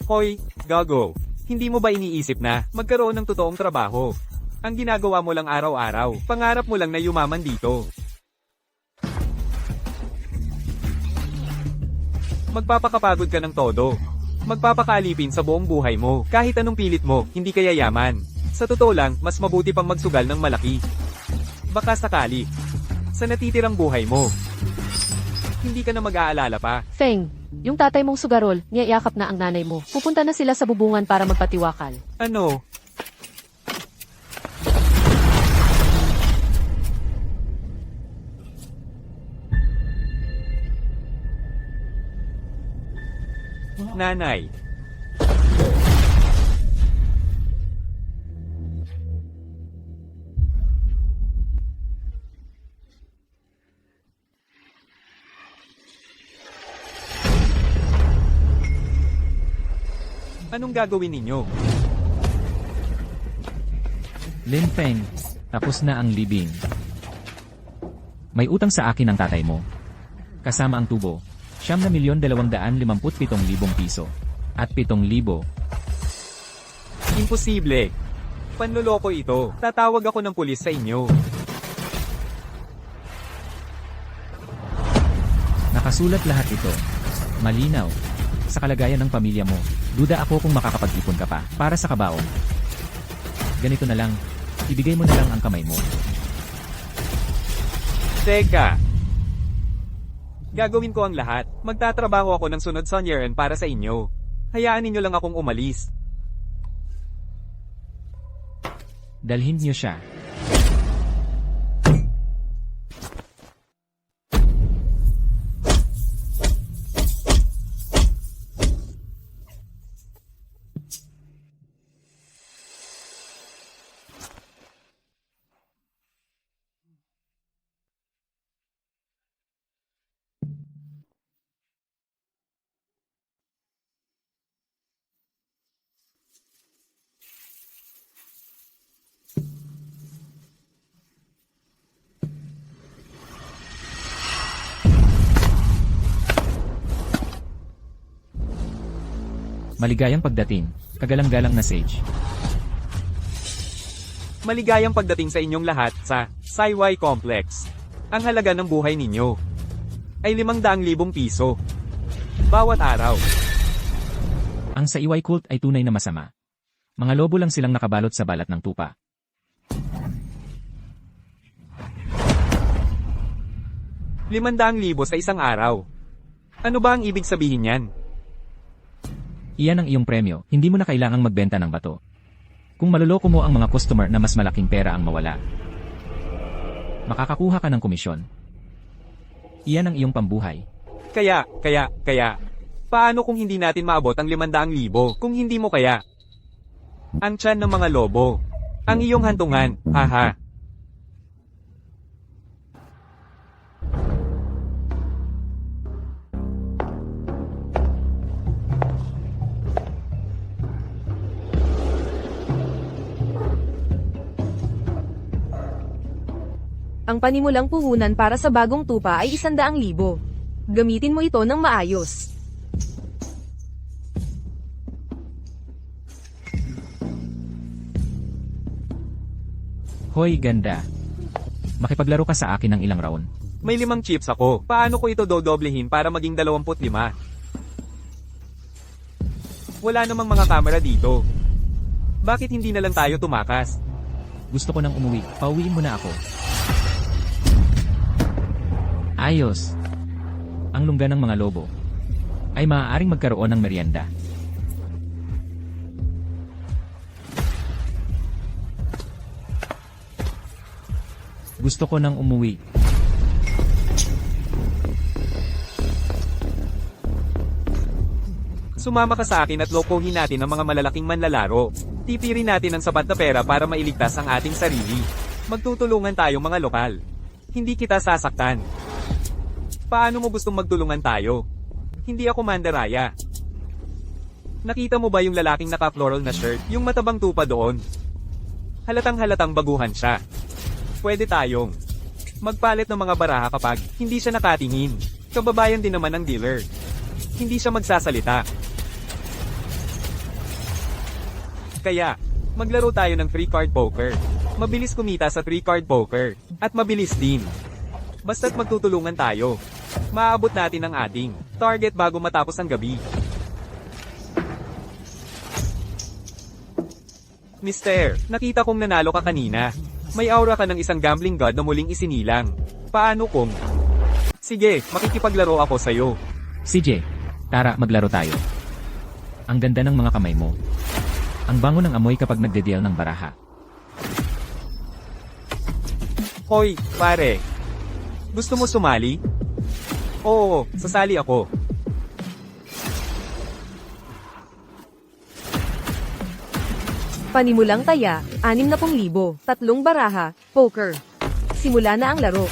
Hoy, gago. Hindi mo ba iniisip na magkaroon ng totoong trabaho? Ang ginagawa mo lang araw-araw, pangarap mo lang na yumaman dito. Magpapakapagod ka ng todo. Magpapakaalipin sa buong buhay mo, kahit anong pilit mo, hindi ka yayaman. Sa totoo lang, mas mabuti pang magsugal ng malaki. Baka sakali. Sa natitirang buhay mo, hindi ka na mag-aalala pa. Feng, yung tatay mong sugarol, niyayakap na ang nanay mo. Pupunta na sila sa bubungan para magpatiwakal. Ano? Nanay. Anong gagawin ninyo? Lin Feng, tapos na ang libing. May utang sa akin ang tatay mo. Kasama ang tubo, 9,257,000 piso. At 7,000. Imposible. Panloloko ito. Tatawag ako ng pulis sa inyo. Nakasulat lahat ito. Malinaw. Sa kalagayan ng pamilya mo, duda ako kung makakapag-ipon ka pa para sa kabaong. Ganito na lang, ibigay mo na lang ang kamay mo. Teka. Gagawin ko ang lahat. Magtatrabaho ako ng sunod sa year-end para sa inyo. Hayaan ninyo lang akong umalis. Dalhin niyo siya. Maligayang pagdating, kagalang-galang na Sage. Maligayang pagdating sa inyong lahat sa Saiwai Complex. Ang halaga ng buhay ninyo ay 500,000 piso. Bawat araw. Ang sa Iway cult ay tunay na masama. Mga lobo lang silang nakabalot sa balat ng tupa. ₱500,000 sa isang araw. Ano ba ang ibig sabihin yan? Iyan ang iyong premyo, hindi mo na kailangang magbenta ng bato. Kung maluloko mo ang mga customer na mas malaking pera ang mawala, makakakuha ka ng komisyon. Iyan ang iyong pambuhay. Kaya, paano kung hindi natin maabot ang 500,000? Kung hindi mo kaya? Ang tiyan ng mga lobo. Ang iyong hantungan, haha. Ang panimulang puhunan para sa bagong tupa ay 100,000. Gamitin mo ito ng maayos. Hoy ganda. Makipaglaro ka sa akin ng ilang round. May 5 chips ako. Paano ko ito dodoblehin para maging 25? Wala namang mga kamera dito. Bakit hindi na lang tayo tumakas? Gusto ko nang umuwi, pauwiin mo na ako. Ayos. Ang lungga ng mga lobo ay maaaring magkaroon ng merienda. Gusto ko nang umuwi. Sumama ka sa akin at lokohin natin ang mga malalaking manlalaro. Tipirin natin ang sapat na pera para mailigtas ang ating sarili. Magtutulungan tayo mga lokal. Hindi kita sasaktan. Paano mo gustong magtulungan tayo? Hindi ako mandaraya. Nakita mo ba yung lalaking naka-floral na shirt? Yung matabang tupa doon? Halatang-halatang baguhan siya. Pwede tayong magpalit ng mga baraha kapag hindi siya nakatingin. Kababayan din naman ng dealer. Hindi siya magsasalita. Kaya, maglaro tayo ng 3-card poker. Mabilis kumita sa 3-card poker. At mabilis din. Basta't magtutulungan tayo. Maaabot natin ang ating target bago matapos ang gabi. Mister, nakita kong nanalo ka kanina. May aura ka ng isang gambling god na muling isinilang. Paano kung... Sige, makikipaglaro ako sa'yo. CJ, tara maglaro tayo. Ang ganda ng mga kamay mo. Ang bango ng amoy kapag nagde-deal ng baraha. Hoy, pare. Gusto mo sumali? Oo, sasali ako. Panimulang taya, 60,000, 3 baraha, poker. Simula na ang laro.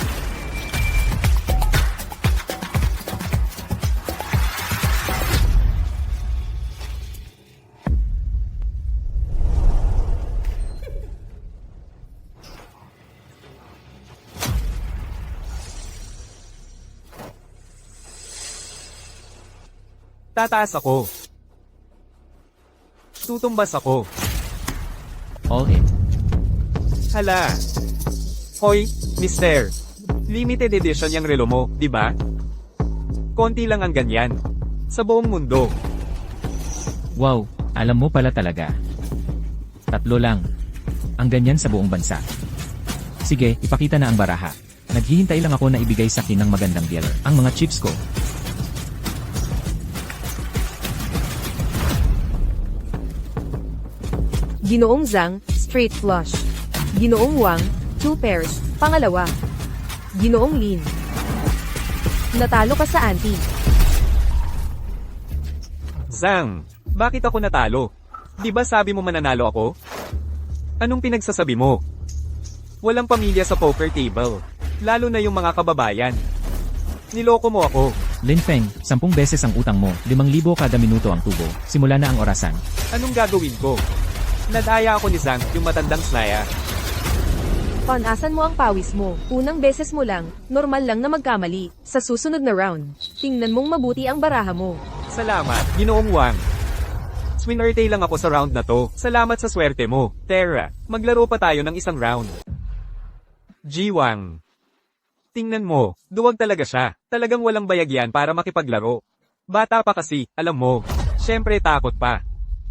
Tataas ako. Tutumbas ako. All in. Hala. Hoy, mister. Limited edition yung relo mo, di ba? Konti lang ang ganyan. Sa buong mundo. Wow, alam mo pala talaga. 3 lang. Ang ganyan sa buong bansa. Sige, ipakita na ang baraha. Naghihintay lang ako na ibigay sa akin ng magandang dealer. Ang mga chips ko. Ginoong Zhang, straight flush. Ginoong Wang, 2 pairs, pangalawa. Ginoong Lin. Natalo ka sa ante. Zhang, bakit ako natalo? Di ba sabi mo mananalo ako? Anong pinagsasabi mo? Walang pamilya sa poker table. Lalo na yung mga kababayan. Niloko mo ako. Lin Feng, 10 beses ang utang mo. 5,000 kada minuto ang tubo. Simula na ang orasan. Anong gagawin ko? Nadaya ako ni Zhang, yung matandang snaya. Panasan mo ang pawis mo. Unang beses mo lang, normal lang na magkamali. Sa susunod na round, tingnan mong mabuti ang baraha mo. Salamat, Ginoong Wang. Swinerte lang ako sa round na to. Salamat sa swerte mo. Tara, maglaro pa tayo ng isang round. G Wang. Tingnan mo, duwag talaga siya. Talagang walang bayag yan para makipaglaro. Bata pa kasi, alam mo. Syempre takot pa.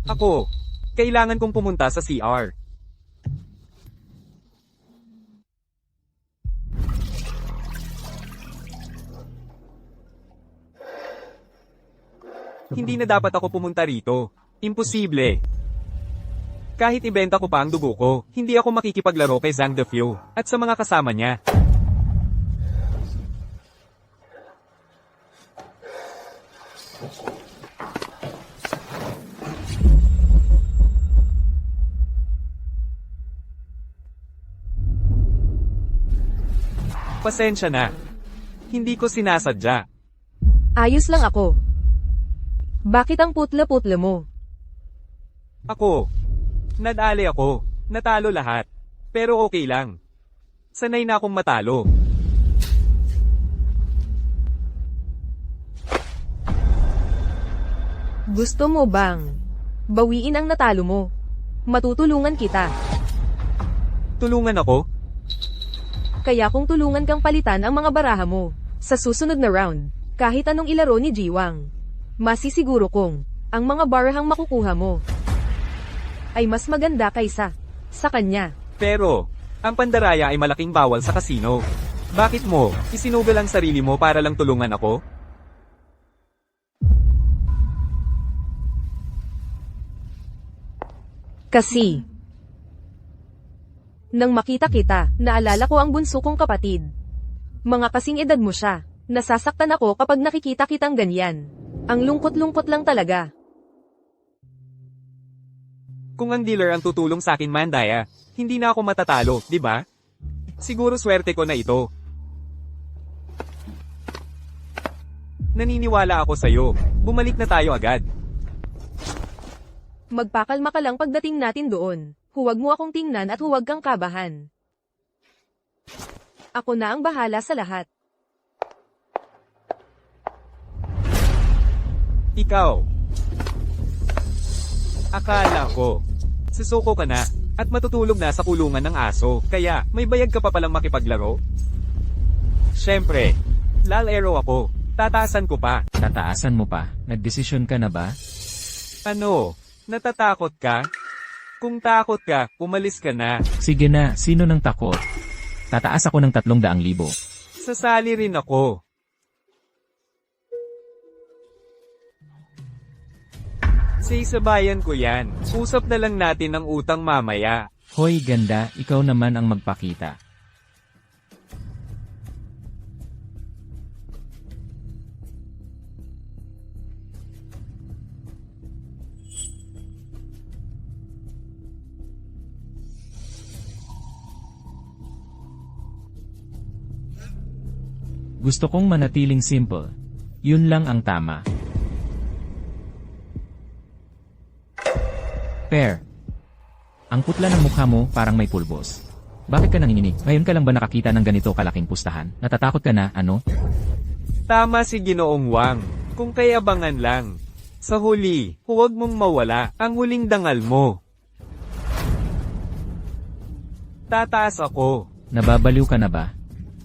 Ako, kailangan kong pumunta sa CR. Hindi na dapat ako pumunta rito. Imposible. Kahit ibenta ko pa ang dugo ko, hindi ako makikipaglaro kay Zhang Defiu at sa mga kasama niya. Pasensya na. Hindi ko sinasadya. Ayos lang ako. Bakit ang putla-putla mo? Ako. Nadali ako. Natalo lahat. Pero okay lang. Sanay na akong matalo. Gusto mo bang bawiin ang natalo mo? Matutulungan kita. Tulungan ako? Kaya kung tulungan kang palitan ang mga baraha mo, sa susunod na round, kahit anong ilaro ni Jiwang, masisiguro kong, ang mga barahang makukuha mo, ay mas maganda kaysa sa kanya. Pero, ang pandaraya ay malaking bawal sa kasino. Bakit mo, isinugal ang sarili mo para lang tulungan ako? Kasi, nang makita kita, naalala ko ang bunso kong kapatid. Mga kasing edad mo siya. Nasasaktan ako kapag nakikita kitang ganyan. Ang lungkot-lungkot lang talaga. Kung ang dealer ang tutulong sa akin, Mandaya, hindi na ako matatalo, di ba? Siguro swerte ko na ito. Naniniwala ako sa'yo. Bumalik na tayo agad. Magpakalma ka lang pagdating natin doon. Huwag mo akong tingnan at huwag kang kabahan. Ako na ang bahala sa lahat. Ikaw. Akala ko, Susuko ka na, at matutulog na sa kulungan ng aso, kaya may bayag ka pa palang makipaglaro? Siyempre, lalero ako, tataasan ko pa. Tataasan mo pa, nagdesisyon ka na ba? Ano, natatakot ka? Kung takot ka, umalis ka na. Sige na, sino nang takot? Tataas ako ng 300,000. Sasali rin ako. Saisabayan ko yan. Usap na lang natin ang utang mamaya. Hoy ganda, ikaw naman ang magpakita. Gusto kong manatiling simple. Yun lang ang tama. Pair. Ang putla ng mukha mo parang may pulbos. Bakit ka nanginginig? Ngayon ka lang ba nakakita ng ganito kalaking pustahan? Natatakot ka na, ano? Tama si Ginoong Wang. Kung kayabangan lang. Sa huli, huwag mong mawala ang huling dangal mo. Tataas ako. Nababaliw ka na ba?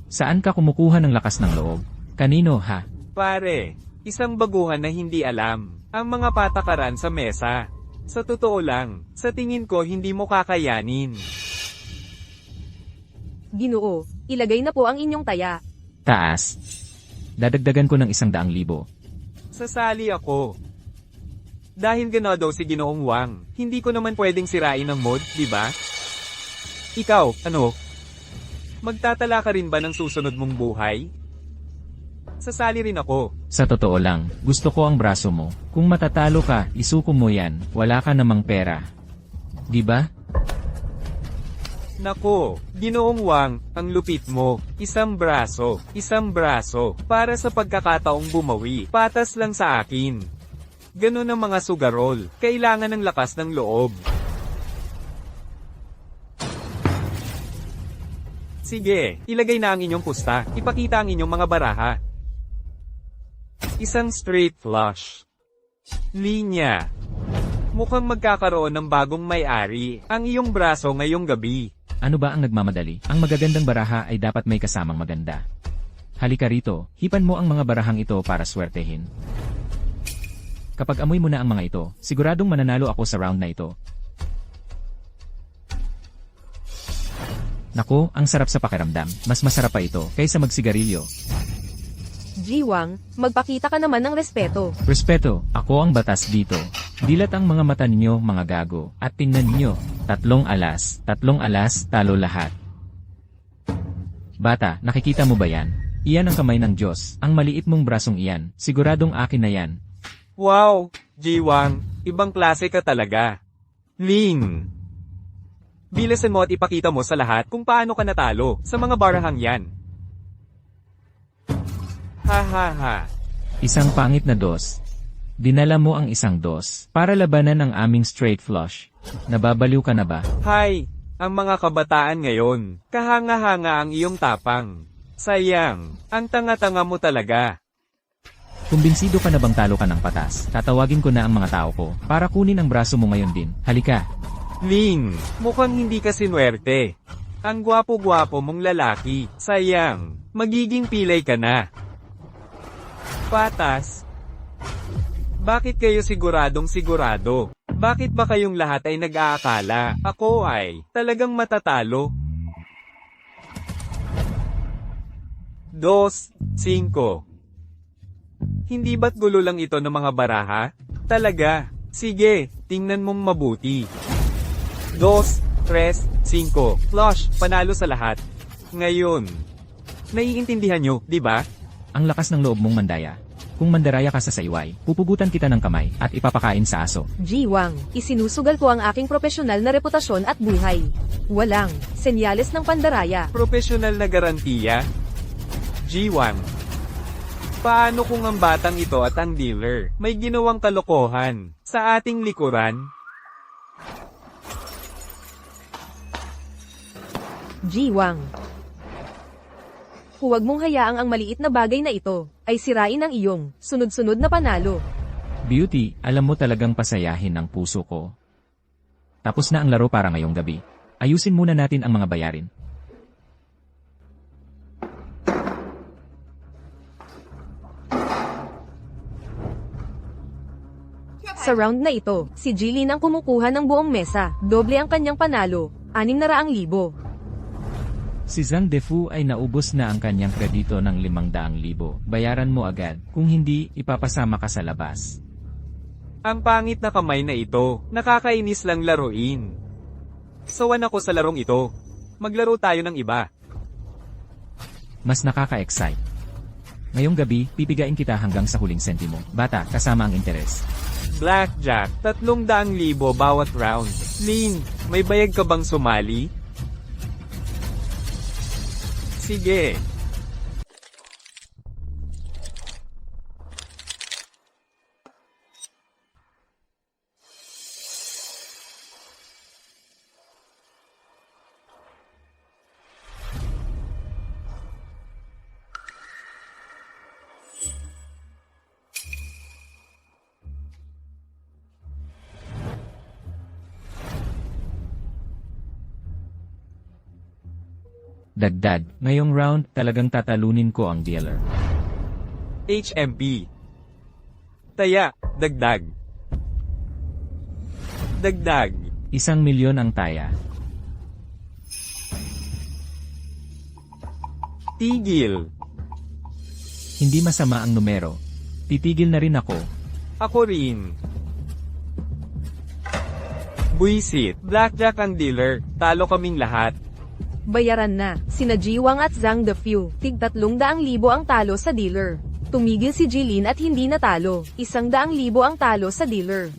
Saan ka kumukuha ng lakas ng loob? Kanino, ha? Pare, isang baguhan na hindi alam ang mga patakaran sa mesa. Sa totoo lang, sa tingin ko hindi mo kakayanin. Ginoo, ilagay na po ang inyong taya. Taas. Dadagdagan ko ng 100,000. Sasali ako. Dahil ganado si Ginoong Wang, hindi ko naman pwedeng sirain ang mod, di ba? Ikaw, ano? Magtatala ka rin ba ng susunod mong buhay? Sasali rin ako. Sa totoo lang, gusto ko ang braso mo. Kung matatalo ka, isuko mo yan, wala ka namang pera. Di ba? Nako, Ginoong Wang, ang lupit mo. Isang braso, para sa pagkakataong bumawi. Patas lang sa akin. Ganun ang mga sugarol, kailangan ng lakas ng loob. Sige, ilagay na ang inyong pusta, ipakita ang inyong mga baraha. Isang straight flush. Linya. Mukhang magkakaroon ng bagong may-ari ang iyong braso ngayong gabi. Ano ba ang nagmamadali? Ang magagandang baraha ay dapat may kasamang maganda. Halika rito, hipan mo ang mga barahang ito para swertehin. Kapag amoy mo na ang mga ito, siguradong mananalo ako sa round na ito. Naku, ang sarap sa pakiramdam. Mas masarap pa ito kaysa magsigarilyo. Jiwang, magpakita ka naman ng respeto. Respeto, ako ang batas dito. Dilat ang mga mata ninyo, mga gago. At tingnan ninyo, 3 alas, talo lahat. Bata, nakikita mo ba yan? Iyan ang kamay ng Diyos. Ang maliit mong brasong iyan, siguradong akin na yan. Wow, Jiwang, ibang klase ka talaga. Ling. Bilisan mo at ipakita mo sa lahat kung paano ka natalo sa mga barahang yan. Ha ha ha. Isang pangit na dos. Dinala mo ang isang dos para labanan ang aming straight flush. Nababaliw ka na ba? Hay, ang mga kabataan ngayon, kahanga-hanga ang iyong tapang. Sayang, ang tanga-tanga mo talaga. Kumbinsido ka na bang talo ka ng patas? Tatawagin ko na ang mga tao ko para kunin ang braso mo ngayon din. Halika. Ling, mukhang hindi ka sinuwerte. Ang gwapo-gwapo mong lalaki. Sayang, magiging pilay ka na. Patas. Bakit kayo siguradong sigurado? Bakit ba kayong lahat ay nag-aakala ako ay talagang matatalo? 2, 5. Hindi ba't gulo lang ito ng mga baraha? Talaga. Sige, tingnan mong mabuti. 2, 3, 5. Flush, panalo sa lahat. Ngayon, naiintindihan nyo, di ba? Ang lakas ng loob mong mandaya. Kung mandaraya ka sa sayway, pupugutan kita ng kamay at ipapakain sa aso. Jiwang, isinusugal ko ang aking profesional na reputasyon at buhay. Walang senyales ng pandaraya. Profesional na garantiya. G1. Paano kung ang batang ito at ang dealer may ginawang kalokohan sa ating likuran? Jiwang. Huwag mong hayaang ang maliit na bagay na ito ay sirain ang iyong sunod-sunod na panalo. Beauty, alam mo talagang pasayahin ang puso ko. Tapos na ang laro para ngayong gabi. Ayusin muna natin ang mga bayarin. Sa round na ito, si Jilin ang kumukuha ng buong mesa, doble ang kanyang panalo, 600,000. Si Zhang Defu ay naubos na ang kanyang kredito ng 500,000. Bayaran mo agad, kung hindi, ipapasama ka sa labas. Ang pangit na kamay na ito, nakakainis lang laruin. Sawan ako sa larong ito. Maglaro tayo ng iba. Mas nakaka-excite. Ngayong gabi, pipigain kita hanggang sa huling sentimo. Bata, kasama ang interes. Blackjack, 300,000 bawat round. Lin, may bayag ka bang sumali? Sige. Dagdag, ngayong round, talagang tatalunin ko ang dealer. HMP. Taya, dagdag. Dagdag. 1,000,000 ang taya. Tigil. Hindi masama ang numero. Titigil na rin ako. Ako rin. Buisit. Blackjack ang dealer. Talo kaming lahat. Bayaran na, sina Jiwang at Zhang Defu, tig 300,000 ang talo sa dealer. Tumigil si Jilin at hindi natalo, 100,000 ang talo sa dealer.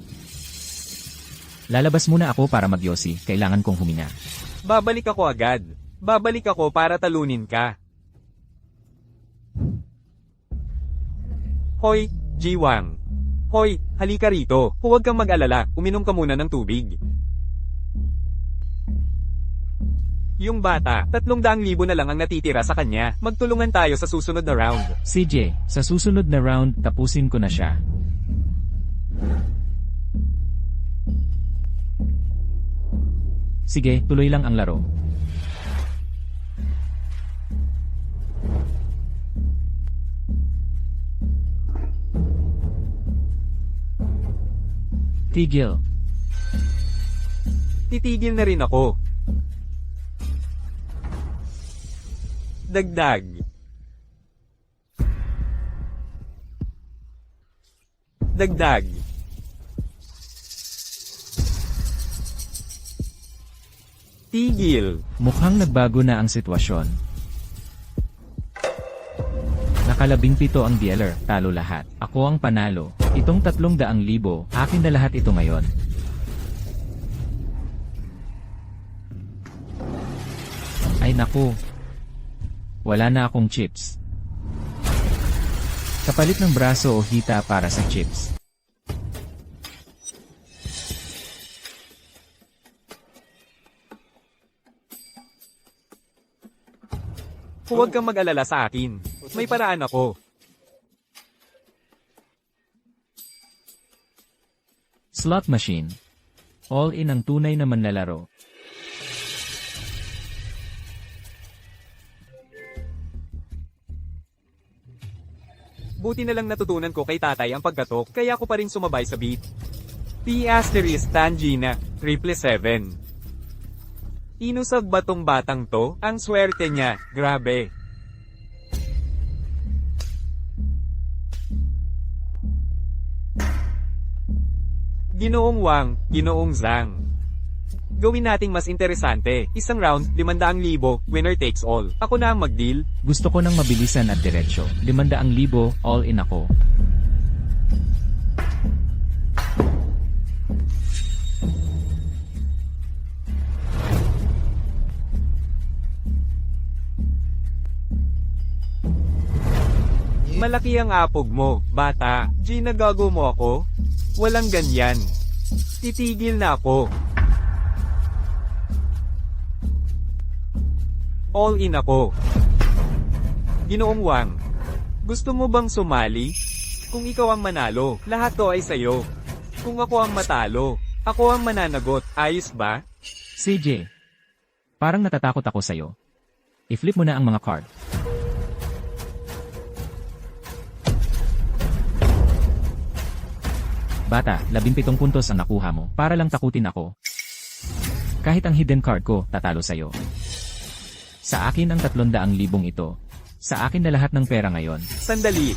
Lalabas muna ako para magyosi, kailangan kong huminga. Babalik ako agad. Babalik ako para talunin ka. Hoy, Jiwang. Hoy, halika rito. Huwag kang mag-alala, uminom ka muna ng tubig. Yung bata, 300,000 na lang ang natitira sa kanya. Magtulungan tayo sa susunod na round. CJ, sa susunod na round, tapusin ko na siya. Sige, tuloy lang ang laro. Tigil. Titigil na rin ako. Dagdag. Dagdag. Tigil. Mukhang nagbago na ang sitwasyon. Nakalabing-7 ang dealer, talo lahat. Ako ang panalo. Itong 300,000, akin na lahat ito ngayon. Ay naku. Wala na akong chips. Kapalit ng braso o hita para sa chips. Huwag kang mag-alala sa akin. May paraan ako. Slot machine. All in ang tunay na manlalaro. Buti na lang natutunan ko kay tatay ang pagkatok, kaya ko pa rin sumabay sa beat. P** Tangina, 777. Inusag ba tong batang to? Ang swerte niya, grabe. Ginoong Wang, Ginoong Zhang. Gawin nating mas interesante. Isang round, 500,000, winner takes all. Ako na ang mag-deal. Gusto ko ng mabilisan at diretsyo. 500,000, all in ako. Malaki ang apog mo, bata. Ginagago mo ako? Walang ganyan. Titigil na ako. All in ako. Ginoong Wang, gusto mo bang sumali? Kung ikaw ang manalo, lahat to ay sayo. Kung ako ang matalo, Ako ang mananagot, ayos ba? CJ, parang natatakot ako sa'yo. I-flip mo na ang mga card. Bata, 17 puntos ang nakuha mo para lang takutin ako. Kahit ang hidden card ko, tatalo sa'yo. Sa akin ang 300,000 ito. Sa akin na lahat ng pera ngayon. Sandali.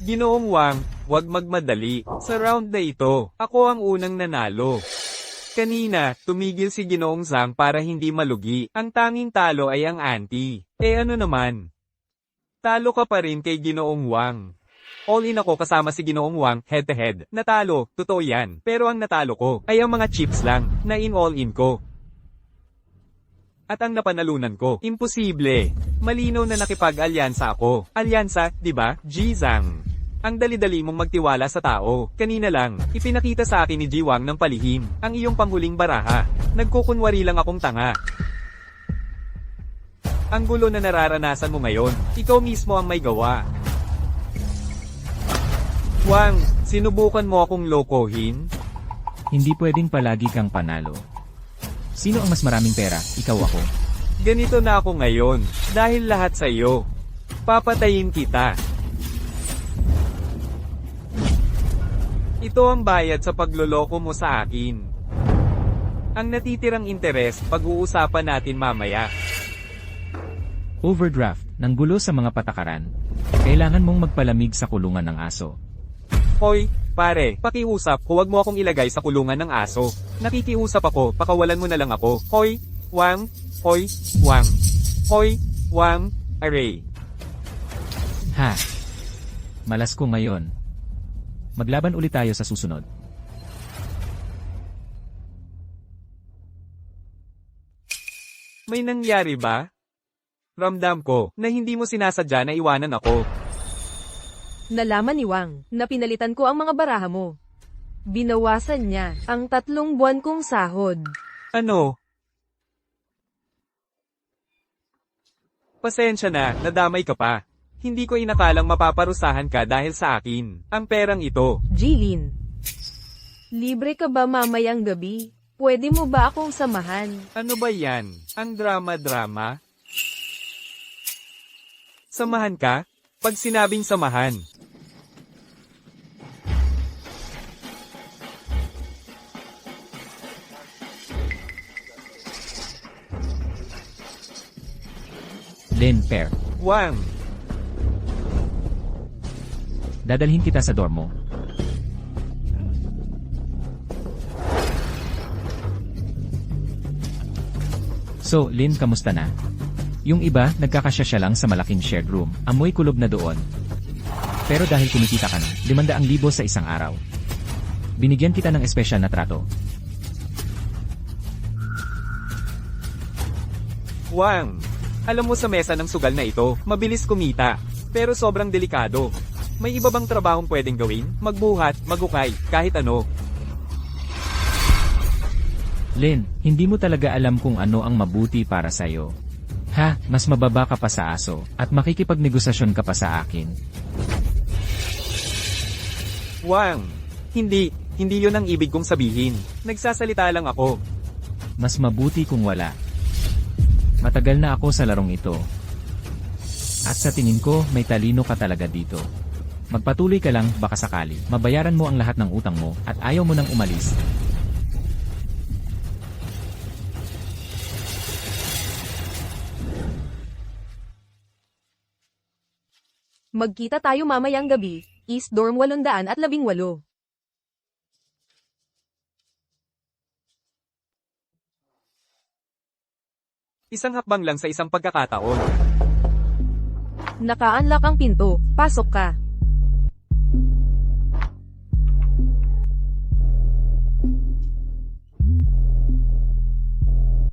Ginoong Wang, wag magmadali. Sa round na ito, ako ang unang nanalo. Kanina, tumigil si Ginoong Zhang para hindi malugi. Ang tanging talo ay ang auntie. Ano naman? Talo ka pa rin kay Ginoong Wang. All in ako kasama si Ginoong Wang, head to head. Natalo, totoo yan. Pero ang natalo ko ay ang mga chips lang, na in all in ko. At ang napanalunan ko, imposible. Malinaw na nakipag-alyansa ako. Alyansa, di ba, Jizang? Ang dali-dali mong magtiwala sa tao. Kanina lang, ipinakita sa akin ni Jiwang ng palihim, ang iyong panghuling baraha. Nagkukunwari lang akong tanga. Ang gulo na nararanasan mo ngayon, ikaw mismo ang may gawa. Wang, sinubukan mo akong lokohin? Hindi pwedeng palagi kang panalo. Sino ang mas maraming pera, ikaw ako? Ganito na ako ngayon, dahil lahat sa iyo. Papatayin kita. Ito ang bayad sa pagloloko mo sa akin. Ang natitirang interes, pag-uusapan natin mamaya. Overdraft, ng gulo sa mga patakaran. Kailangan mong magpalamig sa kulungan ng aso. Hoy, pare, pakiusap, huwag mo akong ilagay sa kulungan ng aso. Nakikiusap ako, pakawalan mo na lang ako. Hoy, Wang, hoy, Wang. Hoy, Wang, Array. Ha? Malas ko ngayon. Maglaban ulit tayo sa susunod. May nangyari ba? Ramdam ko, na hindi mo sinasadya na iwanan ako. Nalaman ni Wang na pinalitan ko ang mga baraha mo. Binawasan niya ang 3 buwan kong sahod. Ano? Pasensya na, nadamay ka pa. Hindi ko inakalang mapaparusahan ka dahil sa akin. Ang perang ito. Jilin, libre ka ba mamayang gabi? Pwede mo ba akong samahan? Ano ba yan? Ang drama-drama? Samahan ka? Pag sinabing samahan. Lin Pair. Wang, Dadalhin kita sa dorm mo. So, Lin, kamusta na? Yung iba, nagkakasya lang sa malaking shared room. Amoy kulob na doon. Pero dahil kumikita ka na, 500,000 sa isang araw. Binigyan kita ng espesyal na trato. Wang. Alam mo sa mesa ng sugal na ito, mabilis kumita. Pero sobrang delikado. May iba bang trabahong pwedeng gawin? Magbuhat, magukay, kahit ano. Lin, hindi mo talaga alam kung ano ang mabuti para sa'yo. Ha, mas mababa ka pa sa aso, at makikipagnegosasyon ka pa sa akin. Wang. Hindi yun ang ibig kong sabihin. Nagsasalita lang ako. Mas mabuti kung wala. Matagal na ako sa larong ito. At sa tingin ko, may talino ka talaga dito. Magpatuloy ka lang, baka sakali. Mabayaran mo ang lahat ng utang mo, at ayaw mo nang umalis. Magkita tayo mamayang gabi, East Dorm 818. Isang hakbang lang sa isang pagkakataon. Naka-unlock ang pinto, pasok ka.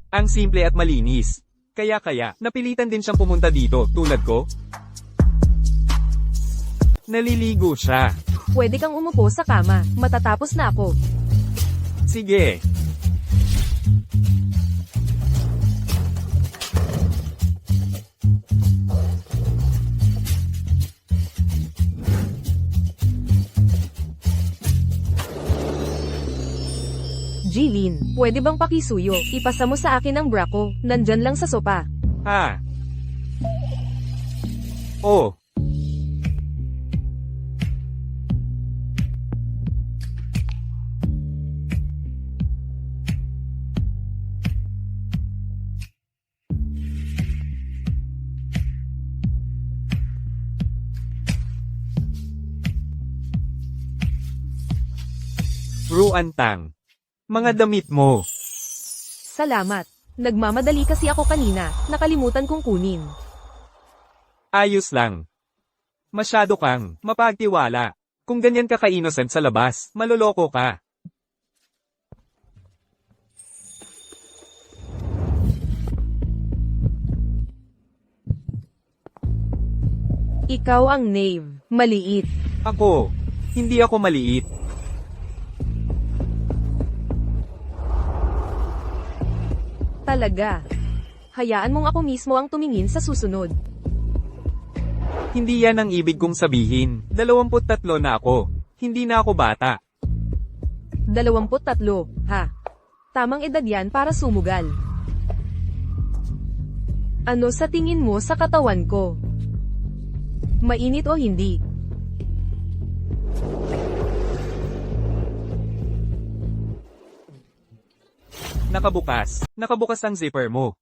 Ang simple at malinis. Kaya, napilitan din siyang pumunta dito, tulad ko. Naliligo siya. Pwede kang umupo sa kama, matatapos na ako. Sige. Jilin, pwede bang pakisuyo? Ipasa mo sa akin ang bra ko, nandyan lang sa sopa. Ha? Oh, Ruantang. Mga damit mo. Salamat. Nagmamadali kasi ako kanina, nakalimutan kong kunin. Ayos lang. Masyado kang mapagtiwala. Kung ganyan ka ka-innocent sa labas, maloloko ka. Ikaw ang knave, maliit. Ako, hindi ako maliit. Talaga. Hayaan mong ako mismo ang tumingin sa susunod. Hindi yan ang ibig kong sabihin. 23 na ako. Hindi na ako bata. 23, ha? Tamang edad yan para sumugal. Ano sa tingin mo sa katawan ko? Mainit o hindi? Nakabukas. Nakabukas ang zipper mo.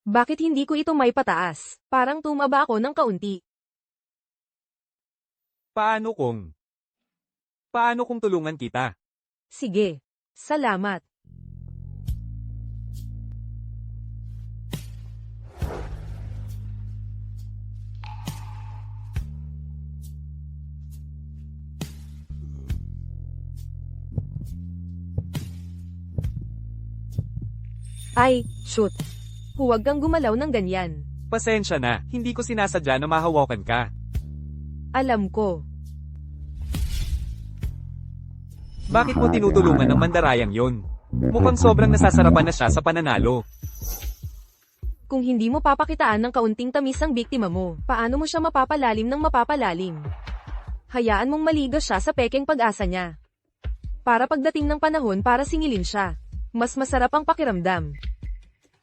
Bakit hindi ko ito may pataas? Parang tumaba ako ng kaunti. Paano kung tulungan kita? Sige. Salamat. Ay, shoot. Huwag kang gumalaw ng ganyan. Pasensya na, hindi ko sinasadya na mahawakan ka. Alam ko. Bakit mo tinutulungan ng mandarayang yon? Mukhang sobrang nasasarapan na siya sa pananalo. Kung hindi mo papakitaan ng kaunting tamis ang biktima mo, paano mo siya mapapalalim ng mapapalalim? Hayaan mong maligo siya sa pekeng pag-asa niya. Para pagdating ng panahon para singilin siya, mas masarap ang pakiramdam.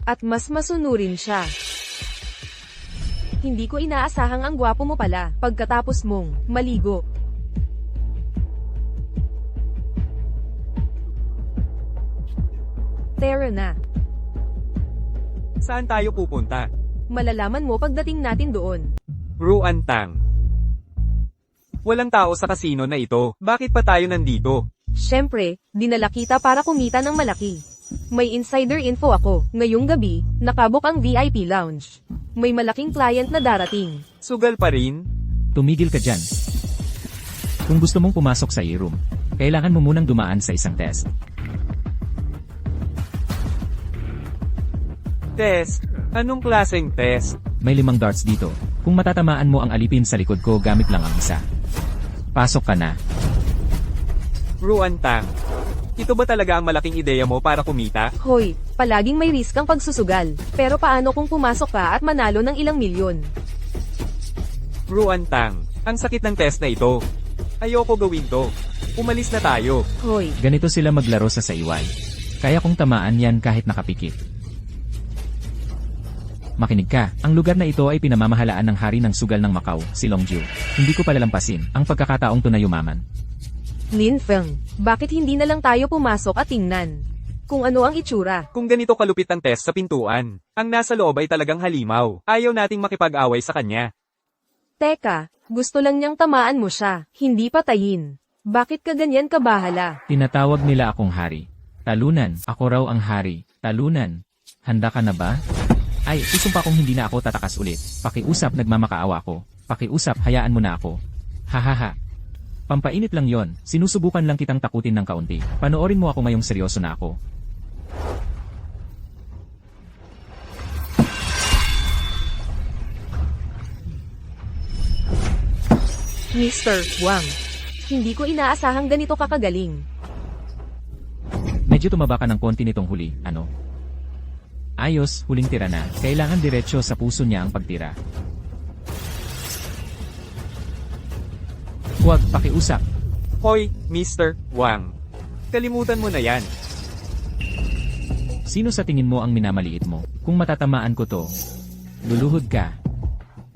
At mas masunurin siya. Hindi ko inaasahang ang gwapo mo pala, pagkatapos mong maligo. Tara na. Saan tayo pupunta? Malalaman mo pagdating natin doon. Ruantang. Walang tao sa kasino na ito. Bakit pa tayo nandito? Siyempre, dinala kita para kumita ng malaki. May insider info ako. Ngayong gabi, nakabok ang VIP lounge. May malaking client na darating. Sugal pa rin? Tumigil ka dyan. Kung gusto mong pumasok sa e-room, kailangan mo munang dumaan sa isang test. Test? Anong klaseng test? May 5 darts dito. Kung matatamaan mo ang alipin sa likod ko gamit lang ang isa. Pasok ka na. Ruantang. Ito ba talaga ang malaking ideya mo para kumita? Hoy, palaging may risk ang pagsusugal. Pero paano kung pumasok ka at manalo ng ilang milyon? Ruantang. Ang sakit ng test na ito. Ayoko gawin to. Umalis na tayo. Hoy, Ganito sila maglaro sa saiway. Kaya kung tamaan yan kahit nakapikit. Makinig ka, ang lugar na ito ay pinamamahalaan ng hari ng sugal ng Macau, si Longju. Hindi ko palalampasin ang pagkakataong to na yumaman. Lin Feng, bakit hindi na lang tayo pumasok at tingnan? Kung ano ang itsura. Kung ganito kalupit ang test sa pintuan, ang nasa loob ay talagang halimaw. Ayaw nating makipag-away sa kanya. Teka, gusto lang niyang tamaan mo siya, hindi patayin. Bakit ka ganyan kabahala? Tinatawag nila akong hari. Talunan, ako raw ang hari. Talunan. Handa ka na ba? Ay, isumpa kong hindi na ako tatakas ulit. Pakiusap, nagmamakaawa ko. Pakiusap, hayaan mo na ako. Hahaha. Pampainit lang yon. Sinusubukan lang kitang takutin ng kaunti. Panoorin mo ako ngayong seryoso na ako. Mr. Wang, hindi ko inaasahang ganito kakagaling. Medyo tumaba ka ng konti nitong huli, ano? Ayos, huling tira na. Kailangan diretsyo sa puso niya ang pagtira. Huwag, pakiusap. Hoy, Mr. Wang. Kalimutan mo na yan. Sino sa tingin mo ang minamaliit mo? Kung matatamaan ko to, luluhod ka.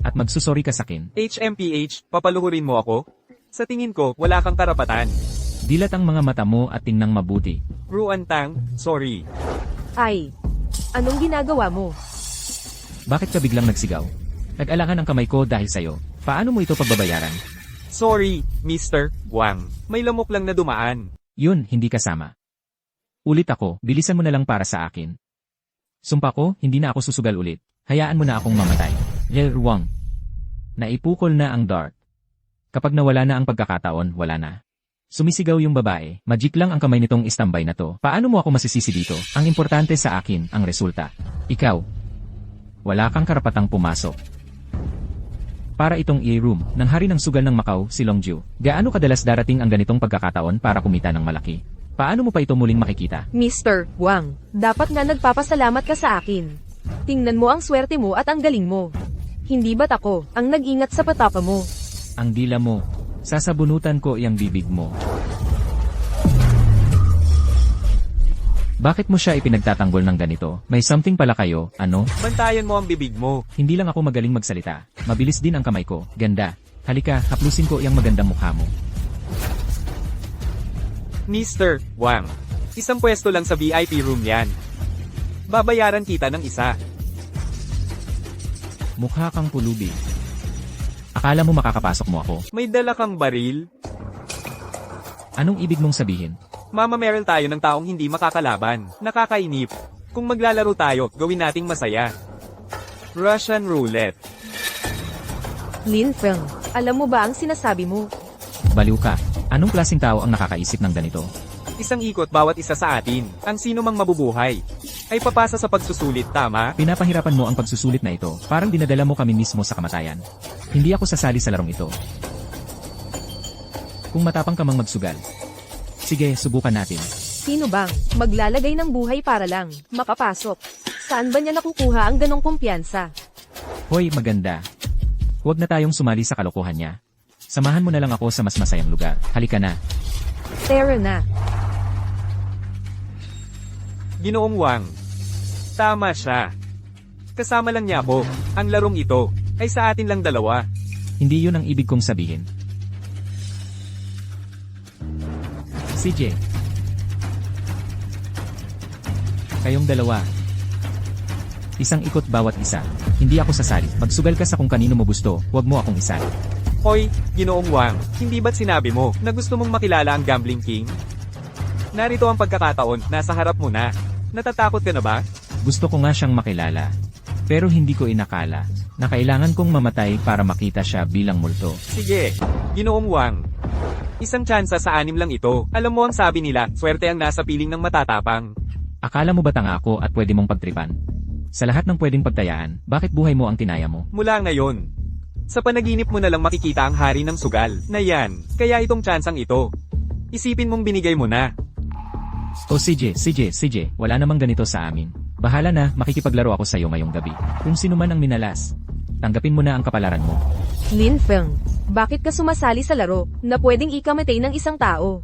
At magsusori ka sakin. HMPH, papaluhurin mo ako? Sa tingin ko, wala kang karapatan. Dilat ang mga mata mo at tingnang mabuti. Ruantang, sorry. Ay, anong ginagawa mo? Bakit ka biglang nagsigaw? Nag-alangan ang kamay ko dahil sa'yo. Paano mo ito pagbabayaran? Sorry, Mr. Wang. May lamok lang na dumaan. Yun, hindi kasama. Ulit ako, bilisan mo na lang para sa akin. Sumpa ko, hindi na ako susugal ulit. Hayaan mo na akong mamatay. Wang. Naipukol na ang dart. Kapag nawala na ang pagkakataon, wala na. Sumisigaw yung babae, magic lang ang kamay nitong istambay na to. Paano mo ako masisisi dito? Ang importante sa akin, ang resulta. Ikaw, wala kang karapatang pumasok. Para itong e-room, ng hari ng sugal ng Macau, si Longju. Gaano kadalas darating ang ganitong pagkakataon para kumita ng malaki? Paano mo pa ito muling makikita? Mr. Wang, dapat nga nagpapasalamat ka sa akin. Tingnan mo ang swerte mo at ang galing mo. Hindi ba't ako ang nag-ingat sa pataka mo? Ang dila mo. Sasabunutan ko iyang bibig mo. Bakit mo siya ipinagtatanggol ng ganito? May something pala kayo, ano? Bantayan mo ang bibig mo. Hindi lang ako magaling magsalita. Mabilis din ang kamay ko. Ganda. Halika, haplusin ko iyang magandang mukha mo. Mr. Wang. Isang pwesto lang sa VIP room yan. Babayaran kita ng isa. Mukha kang pulubi. Akala mo makakapasok mo ako? May dala kang baril. Anong ibig mong sabihin? Mamameril tayo ng taong hindi makakalaban. Nakakainip. Kung maglalaro tayo, gawin nating masaya. Russian roulette. Lin Feng, alam mo ba ang sinasabi mo? Baliw ka. Anong klaseng tao ang nakakaisip ng ganito? Isang ikot bawat isa sa atin. Ang sino mang mabubuhay ay papasa sa pagsusulit, tama? Pinapahirapan mo ang pagsusulit na ito. Parang dinadala mo kami mismo sa kamatayan. Hindi ako sasali sa larong ito. Kung matapang ka mang magsugal. Sige, subukan natin. Sino bang maglalagay ng buhay para lang makapasok? Saan ba niya nakukuha ang ganong kumpiyansa? Hoy, maganda. Huwag na tayong sumali sa kalokohan niya. Samahan mo na lang ako sa mas masayang lugar. Halika na. Tara na. Ginoong Wang. Tama siya. Kasama lang niya ako. Ang larong ito ay sa atin lang dalawa. Hindi yun ang ibig kong sabihin. CJ. Kayong dalawa. Isang ikot bawat isa. Hindi ako sasali. Magsugal ka sa kung kanino mo gusto. Huwag mo akong isali. Hoy, Ginoong Wang. Hindi ba't sinabi mo na gusto mong makilala ang Gambling King? Narito ang pagkakataon. Nasa harap mo na. Natatakot ka na ba? Gusto ko nga siyang makilala. Pero hindi ko inakala na kailangan kong mamatay para makita siya bilang multo. Sige, Ginoong Wang. Isang tsansa sa 6 lang ito. Alam mo ang sabi nila, swerte ang nasa piling ng matatapang. Akala mo ba tanga ako at pwede mong pagtripan? Sa lahat ng pwedeng pagtayaan, bakit buhay mo ang tinaya mo? Mula ngayon, sa panaginip mo na lang makikita ang hari ng sugal na yan. Kaya itong tsansang ito. Isipin mong binigay mo na. O CJ, wala namang ganito sa amin. Bahala na, makikipaglaro ako sa iyo ngayong gabi. Kung sino man ang minalas, tanggapin mo na ang kapalaran mo. Lin Feng, bakit ka sumasali sa laro na pwedeng ikamatay ng isang tao?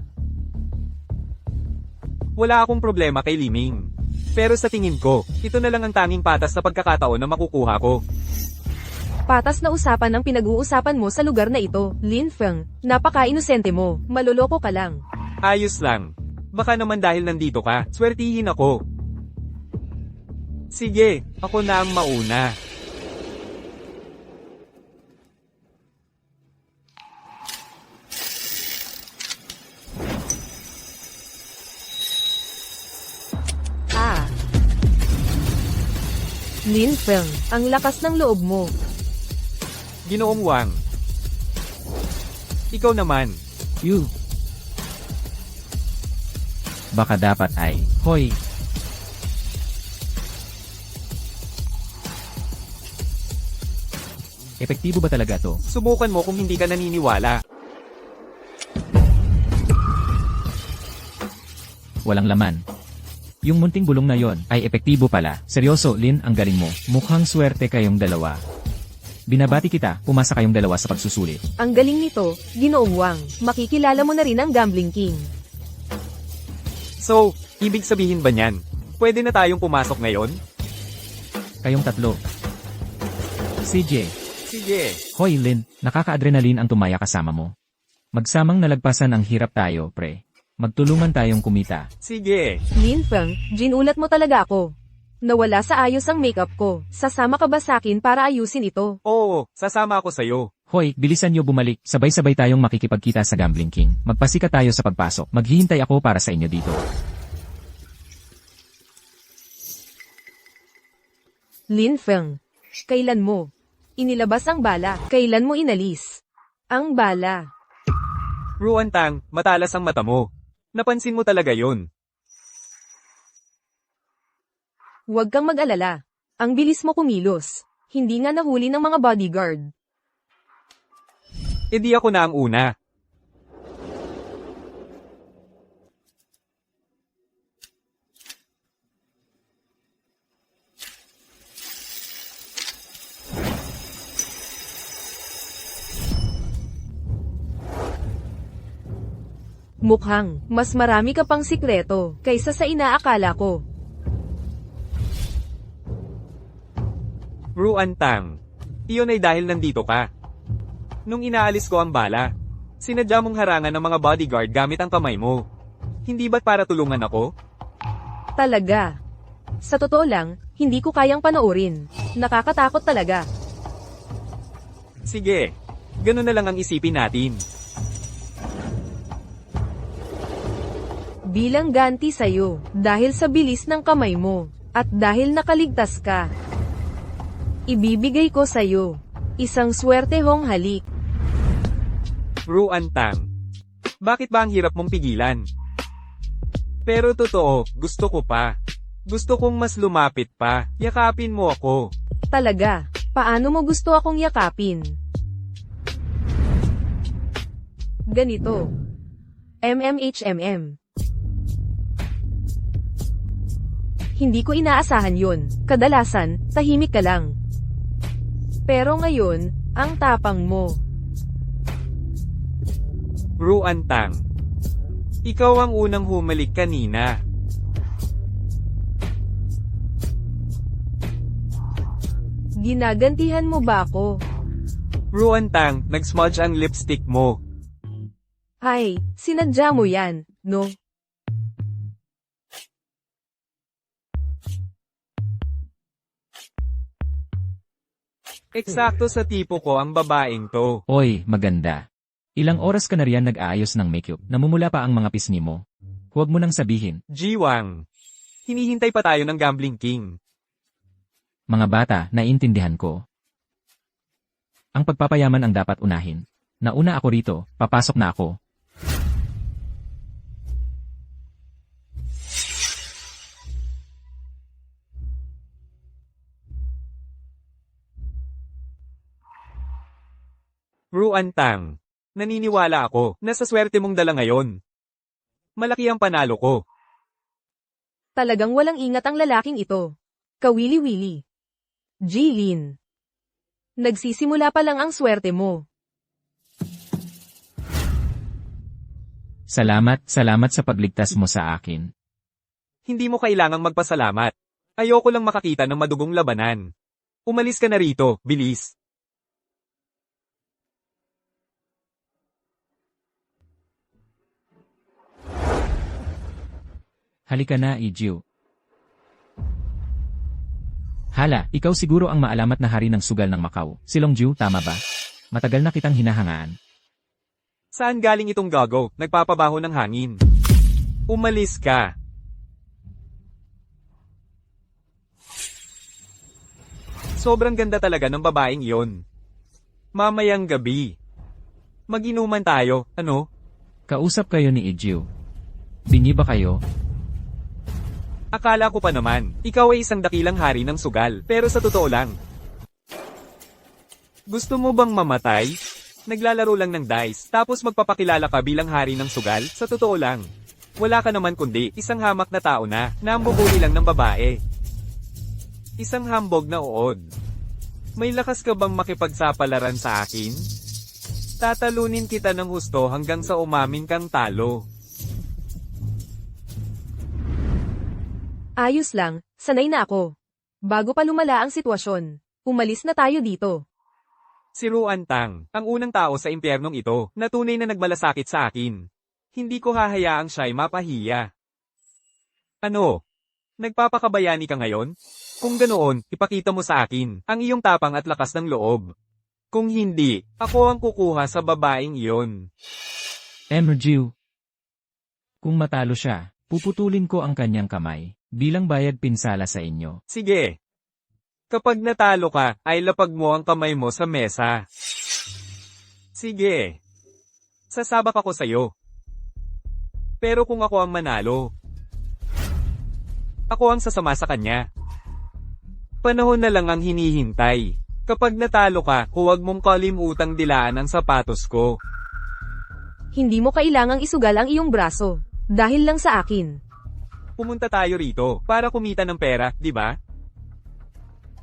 Wala akong problema kay Liming. Pero sa tingin ko, ito na lang ang tanging patas na pagkakataon na makukuha ko. Patas na usapan ang pinag-uusapan mo sa lugar na ito, Lin Feng. Napaka-inosente mo, maloloko ka lang. Ayos lang. Baka naman dahil nandito ka, swertihin ako. Sige, ako na ang mauna. Lin Feng, ang lakas ng loob mo. Ginoong Wang. Ikaw naman. You. Baka dapat ay, hoy. Epektibo ba talaga to? Subukan mo kung hindi ka naniniwala. Walang laman. Yung munting bulong na yon ay epektibo pala. Seryoso, Lin, ang galing mo. Mukhang swerte kayong dalawa. Binabati kita, pumasa kayong dalawa sa pagsusulit. Ang galing nito, Ginoong Wang. Makikilala mo na rin ang Gambling King. So, ibig sabihin ba niyan? Pwede na tayong pumasok ngayon? Kayong tatlo. CJ, Sige. hoy Lin, nakaka-adrenalin ang tumaya kasama mo. Magsamang nalagpasan ang hirap tayo, pre. Magtulungan tayong kumita. Sige. Lin Feng, ginulat mo talaga ako. Nawala sa ayos ang makeup ko. Sasama ka ba sa akin para ayusin ito? Oo, sasama ako sa'yo. Hoy, bilisan nyo bumalik. Sabay-sabay tayong makikipagkita sa Gambling King. Magpasika tayo sa pagpasok. Maghihintay ako para sa inyo dito. Lin Feng, kailan mo inilabas ang bala? Kailan mo inalis ang bala? Ruan Tang, matalas ang mata mo. Napansin mo talaga yun. Huwag kang mag-alala. Ang bilis mo kumilos. Hindi nga nahuli ng mga bodyguard. E di ako na ang una. Mukhang mas marami ka pang sikreto kaysa sa inaakala ko. Ruan Tang, iyon ay dahil nandito ka. Nung inaalis ko ang bala, sinadya mong harangan ng mga bodyguard gamit ang kamay mo. Hindi ba't para tulungan ako? Talaga. Sa totoo lang, hindi ko kayang panoorin. Nakakatakot talaga. Sige, ganun na lang ang isipin natin. Bilang ganti sa'yo, dahil sa bilis ng kamay mo, at dahil nakaligtas ka, ibibigay ko sa'yo isang swertehong halik. Ruan Tang, bakit ba ang hirap mong pigilan? Pero totoo, gusto ko pa. Gusto kong mas lumapit pa. Yakapin mo ako. Talaga, paano mo gusto akong yakapin? Ganito. MMHMM. Hindi ko inaasahan yun. Kadalasan, tahimik ka lang. Pero ngayon, ang tapang mo. Ruan Tang, ikaw ang unang humalik kanina. Ginagantihan mo ba ako? Ruan Tang, nag-smudge ang lipstick mo. Ay, sinadya mo yan, no? Eksakto sa tipo ko ang babaeng to. Oy, maganda. Ilang oras ka na riyan nag-aayos ng makeup, namumula pa ang mga pisngi mo. Huwag mo nang sabihin. Jiwang, hinihintay pa tayo ng Gambling King. Mga bata, naiintindihan ko. Ang pagpapayaman ang dapat unahin. Nauna ako rito, papasok na ako. Ruan Tang, naniniwala ako na sa swerte mong dala ngayon. Malaki ang panalo ko. Talagang walang ingat ang lalaking ito. Kawili-wili. Jilin. Nagsisimula pa lang ang swerte mo. Salamat sa pagligtas mo sa akin. Hindi mo kailangang magpasalamat. Ayoko lang makakita ng madugong labanan. Umalis ka na rito, bilis. Halika na, Ijiu. Hala, ikaw siguro ang maalamat na hari ng sugal ng Macau. Si Longju, tama ba? Matagal na kitang hinahangaan. Saan galing itong gago? Nagpapabaho ng hangin. Umalis ka. Sobrang ganda talaga ng babaeng iyon. Mamayang gabi. Mag-inuman tayo, ano? Kausap kayo ni Ijiu. Bingi ba kayo? Akala ko pa naman, ikaw ay isang dakilang hari ng sugal, pero sa totoo lang. Gusto mo bang mamatay? Naglalaro lang ng dice, tapos magpapakilala ka bilang hari ng sugal? Sa totoo lang. Wala ka naman kundi, isang hamak na tao na ambubuli lang ng babae. Isang hambog na uod. May lakas ka bang makipagsapalaran sa akin? Tatalunin kita ng husto hanggang sa umamin kang talo. Ayos lang, sanay na ako. Bago pa lumala ang sitwasyon, umalis na tayo dito. Si Ruan Tang, ang unang tao sa impyernong ito, na tunay na nagmalasakit sa akin. Hindi ko hahayaang siya'y mapahiya. Ano? Nagpapakabayani ka ngayon? Kung ganoon, ipakita mo sa akin, ang iyong tapang at lakas ng loob. Kung hindi, ako ang kukuha sa babaeng iyon. Emergiu. Kung matalo siya, puputulin ko ang kanyang kamay, bilang bayad pinsala sa inyo. Sige. Kapag natalo ka, ay lapag mo ang kamay mo sa mesa. Sige. Sasabak ako sa'yo. Pero kung ako ang manalo, ako ang sasama sa kanya. Panahon na lang ang hinihintay. Kapag natalo ka, huwag mong kalimutang dilaan ang sapatos ko. Hindi mo kailangang isugal ang iyong braso. Dahil lang sa akin. Pumunta tayo rito para kumita ng pera, di ba?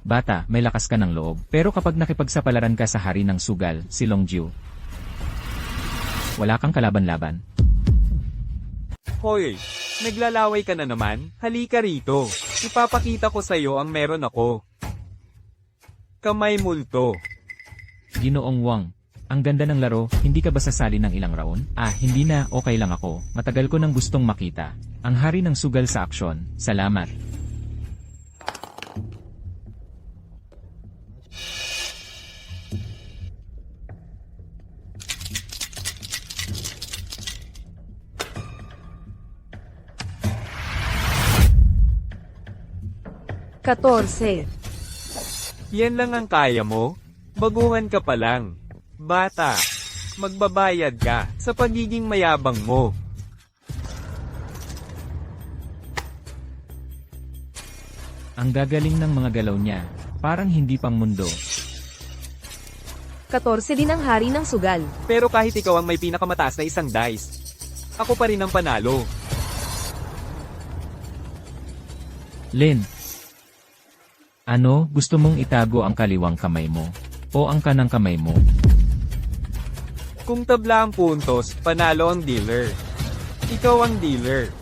Bata, may lakas ka ng loob. Pero kapag nakipagsapalaran ka sa hari ng sugal, si Longjiu, wala kang kalaban-laban. Hoy, naglalaway ka na naman? Halika rito. Ipapakita ko sa'yo ang meron ako. Kamay multo. Ginoong Wang, ang ganda ng laro, hindi ka ba sasali ng ilang round? Hindi na, okay lang ako. Matagal ko nang gustong makita. Ang hari ng sugal sa aksyon, salamat. Katorse. Yan lang ang kaya mo? Baguhan ka pa lang. Bata, magbabayad ka sa pagiging mayabang mo. Ang gagaling ng mga galaw niya, parang hindi pang mundo. 14 din ang hari ng sugal. Pero kahit ikaw ang may pinakamataas na isang dice, ako pa rin ang panalo. Lin, ano, gusto mong itago ang kaliwang kamay mo? O ang kanang kamay mo? Kung tabla ang puntos, panalo ang dealer. Ikaw ang dealer.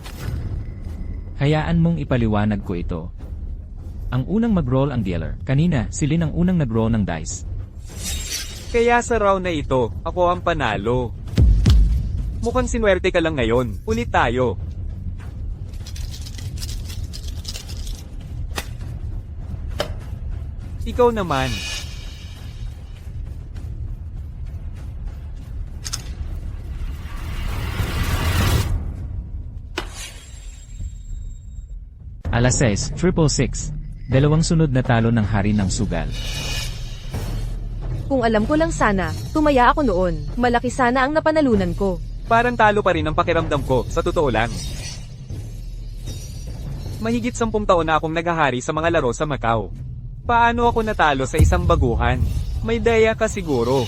Hayaan mong ipaliwanag ko ito. Ang unang mag-roll ang dealer. Kanina, si Lin ang unang nag-roll ng dice. Kaya sa round na ito, ako ang panalo. Mukhang sinwerte ka lang ngayon. Ulit tayo. Ikaw naman. Alas 6, 666. Dalawang sunod na talo ng hari ng sugal. Kung alam ko lang sana, tumaya ako noon. Malaki sana ang napanalunan ko. Parang talo pa rin ang pakiramdam ko, sa totoo lang. Mahigit 10 taon na akong naghahari sa mga laro sa Macau. Paano ako natalo sa isang baguhan? May daya ka siguro.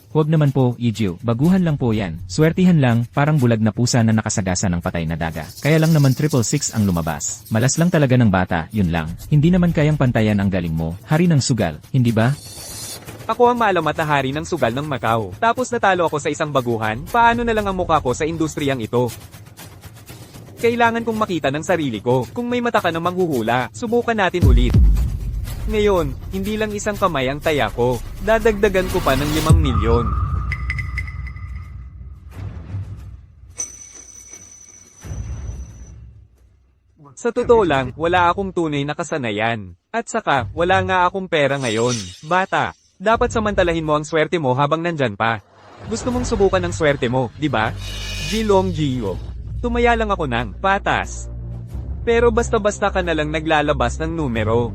Huwag naman po, Yijiu. Baguhan lang po yan. Swertihan lang, parang bulag na pusa na nakasagasa ng patay na daga. Kaya lang naman 666 ang lumabas. Malas lang talaga ng bata, yun lang. Hindi naman kayang pantayan ang galing mo. Hari ng sugal, hindi ba? Ako ang maalamat na hari ng sugal ng Macau. Tapos natalo ako sa isang baguhan, paano na lang ang mukha ko sa industriyang ito? Kailangan kong makita ng sarili ko. Kung may mata ka na manghuhula, subukan natin ulit. Ngayon, hindi lang isang kamay ang taya ko. Dadagdagan ko pa ng 5 milyon. Sa totoo lang, wala akong tunay na kasanayan. At saka, wala nga akong pera ngayon. Bata, dapat samantalahin mo ang swerte mo habang nandyan pa. Gusto mong subukan ang swerte mo, di ba? Jilong Gio. Tumaya lang ako ng patas. Pero basta-basta ka na lang naglalabas ng numero.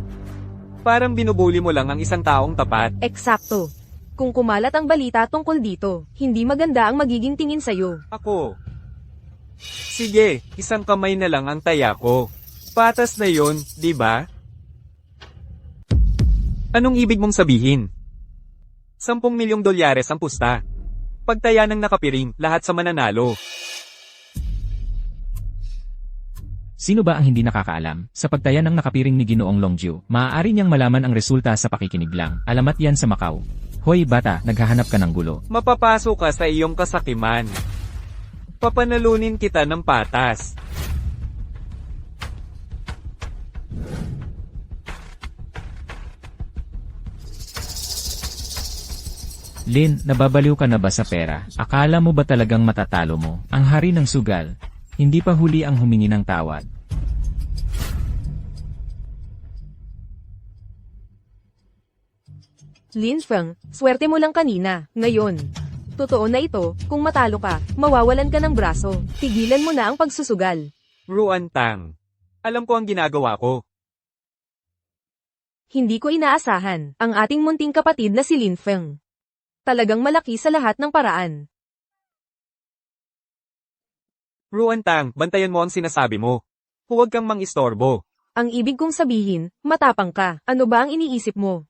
Parang binubuli mo lang ang isang taong tapat. Eksakto. Kung kumalat ang balita tungkol dito, hindi maganda ang magiging tingin sa'yo. Ako. Sige, isang kamay na lang ang taya ko. Patas na yon, di ba? Anong ibig mong sabihin? 10 milyong dolyares ang pusta. Pagtaya ng nakapiring, lahat sa mananalo. Sino ba ang hindi nakakaalam? Sa pagtaya ng nakapiring ni Ginoong Longjiu, maaari niyang malaman ang resulta sa pakikinig lang. Alamat yan sa Macau. Hoy bata, naghahanap ka ng gulo. Mapapasok ka sa iyong kasakiman. Papanalunin kita ng patas. Lin, nababaliw ka na ba sa pera? Akala mo ba talagang matatalo mo? Ang hari ng sugal. Hindi pa huli ang humingi ng tawad. Lin Feng, swerte mo lang kanina. Ngayon, totoo na ito, kung matalo ka, mawawalan ka ng braso. Tigilan mo na ang pagsusugal. Ruan Tang. Alam ko ang ginagawa ko. Hindi ko inaasahan ang ating munting kapatid na si Lin Feng. Talagang malaki sa lahat ng paraan. Ruan Tang, bantayan mo ang sinasabi mo. Huwag kang mangistorbo. Ang ibig kong sabihin, matapang ka. Ano ba ang iniisip mo?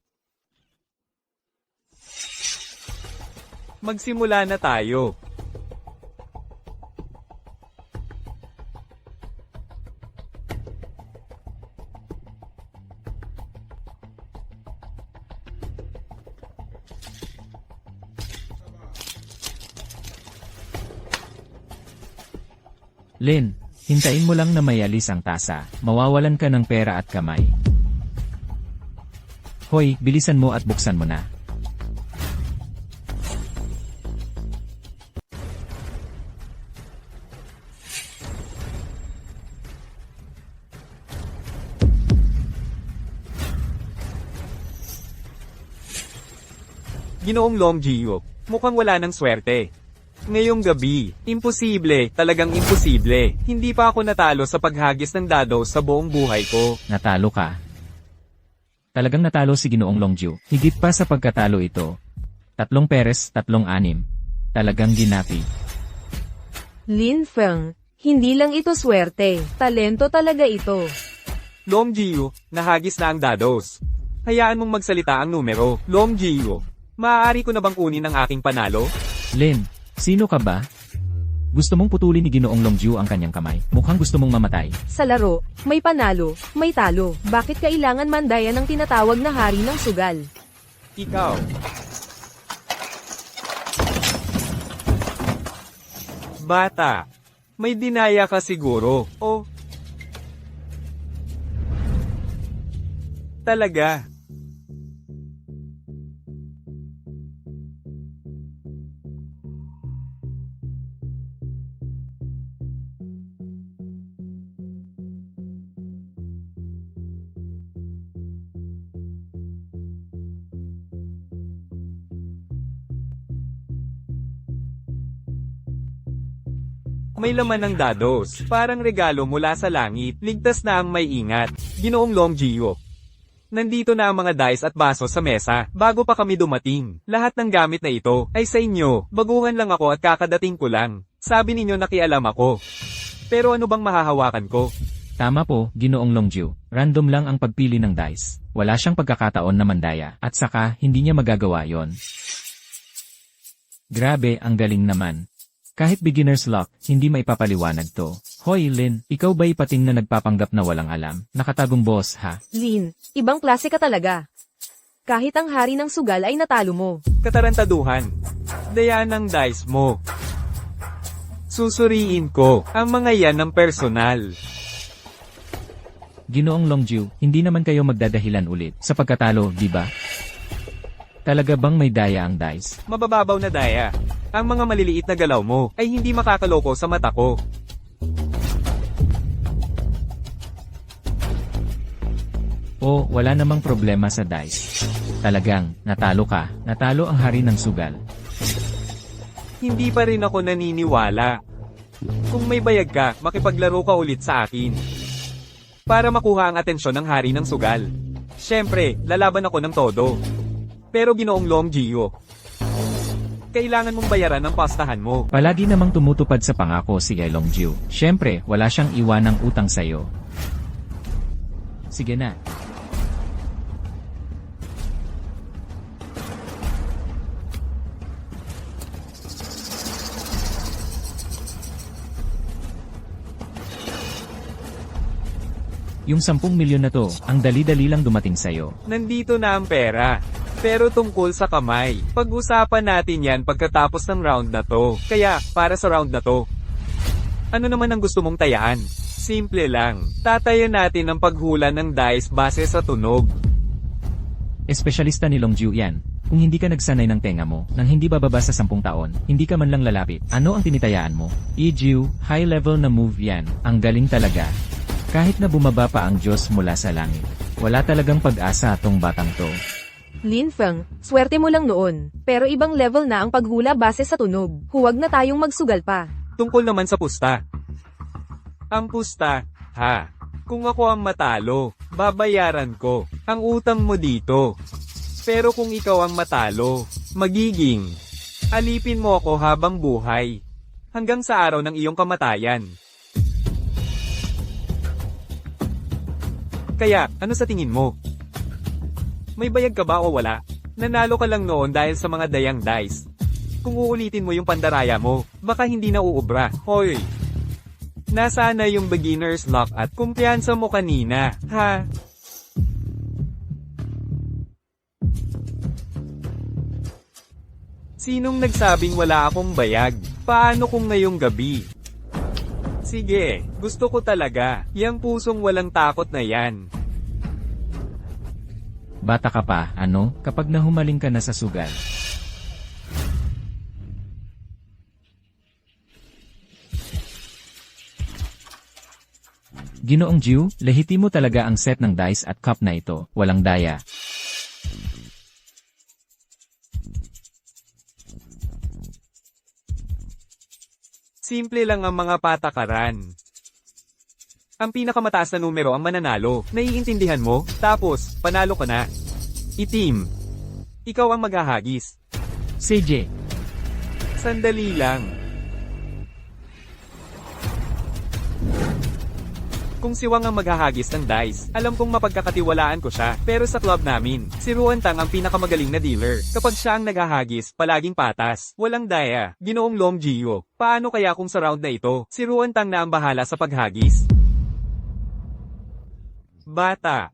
Magsimula na tayo. Lin, hintayin mo lang na mayalis ang tasa. Mawawalan ka ng pera at kamay. Hoy, bilisan mo at buksan mo na. Ginoong Long Jiyo, mukhang wala ng swerte. Ngayong gabi, imposible, talagang imposible. Hindi pa ako natalo sa paghagis ng dado sa buong buhay ko. Natalo ka. Talagang natalo si Ginoong Longju. Higit pa sa pagkatalo ito. 3 peres, 3 anim. Talagang ginapi. Lin Feng, hindi lang ito swerte. Talento talaga ito. Long Jiyo, nahagis na ang dados. Hayaan mong magsalita ang numero. Long Jiyo, maaari ko na bang kunin ang aking panalo? Lin, sino ka ba? Gusto mong putulin ni Ginoong Longju ang kanyang kamay. Mukhang gusto mong mamatay. Sa laro, may panalo, may talo. Bakit kailangan mandayan ng tinatawag na hari ng sugal? Ikaw. Bata, may dinaya ka siguro, o? Talaga. May laman ng dados, parang regalo mula sa langit, ligtas na ang may ingat. Ginoong Long Jiyo. Nandito na ang mga dice at baso sa mesa, bago pa kami dumating. Lahat ng gamit na ito, ay sa inyo, baguhan lang ako at kakadating ko lang. Sabi ninyo nakialam ako. Pero ano bang mahahawakan ko? Tama po, Ginoong Longju. Random lang ang pagpili ng dice. Wala siyang pagkakataon na mandaya, at saka, hindi niya magagawa yon. Grabe, ang galing naman. Kahit beginner's luck, hindi maipapaliwanag to. Hoy Lin, ikaw ba'y pating na nagpapanggap na walang alam? Nakatagong boss ha? Lin, ibang klase ka talaga. Kahit ang hari ng sugal ay natalo mo. Katarantaduhan. Daya ng dice mo. Susuriin ko ang mga yan ng personal. Ginoong Longju, hindi naman kayo magdadahilan ulit sa pagkatalo, di ba? Talaga bang may daya ang dice? Mabababaw na daya. Ang mga maliliit na galaw mo ay hindi makakaloko sa mata ko. O, wala namang problema sa dice. Talagang, natalo ka. Natalo ang hari ng sugal. Hindi pa rin ako naniniwala. Kung may bayag ka, makipaglaro ka ulit sa akin. Para makuha ang atensyon ng hari ng sugal. Siyempre, lalaban ako ng todo. Pero Ginoong Long Jiyo, kailangan mong bayaran ang pastahan mo. Palagi namang tumutupad sa pangako si Longju. Siyempre, wala siyang iwanang utang sa'yo. Sige na. Yung 10 milyon na to, ang dali-dali lang dumating sa'yo. Nandito na ang pera. Pero tungkol sa kamay, pag-usapan natin yan pagkatapos ng round na to. Kaya, para sa round na to, ano naman ang gusto mong tayaan? Simple lang. Tatayan natin ang paghula ng dice base sa tunog. Espesyalista ni Longju yan. kung hindi ka nagsanay ng tenga mo, nang hindi bababa sa 10 taon, hindi ka man lang lalapit. Ano ang tinitayaan mo? Jiu, high level na move yan. Ang galing talaga. Kahit na bumaba pa ang Diyos mula sa langit. Wala talagang pag-asa tong batang to. Lin Feng, swerte mo lang noon. Pero ibang level na ang paghula base sa tunog. Huwag na tayong magsugal pa. Tungkol naman sa pusta. Ang pusta, ha? Kung ako ang matalo, babayaran ko ang utang mo dito. Pero kung ikaw ang matalo, magiging alipin mo ako habang buhay. Hanggang sa araw ng iyong kamatayan. Kaya, ano sa tingin mo? May bayag ka ba o wala? Nanalo ka lang noon dahil sa mga dayang dice. Kung uulitin mo yung pandaraya mo, baka hindi na uubra. Hoy! Nasaan na yung beginner's luck at kumpiyansa mo kanina, ha? Sinong nagsabing wala akong bayag? Paano kung ngayong gabi? Sige, gusto ko talaga. Yang pusong walang takot na yan. Bata ka pa, ano, kapag nahumaling ka na sa sugal. Ginoong Jiu, lehitimo talaga ang set ng dice at cup na ito, walang daya. Simple lang ang mga patakaran. Ang pinakamataas na numero ang mananalo. Naiintindihan mo? Tapos, panalo ka na. Itim. Ikaw ang maghahagis. CJ, Sandali lang. Kung siwang ang maghahagis ng dice, alam kong mapagkakatiwalaan ko siya. Pero sa club namin, si Ruantang ang pinakamagaling na dealer. Kapag siya ang naghahagis, palaging patas. Walang daya. Ginoong Long Gio. Paano kaya kung sa round na ito, si Ruantang na ang bahala sa paghagis? Bata.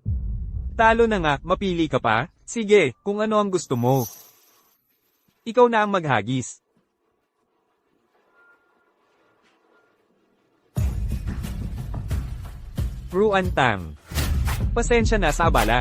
Talo na nga, mapili ka pa? Sige, kung ano ang gusto mo. Ikaw na ang maghagis. Ruantang. Pasensya na sa abala.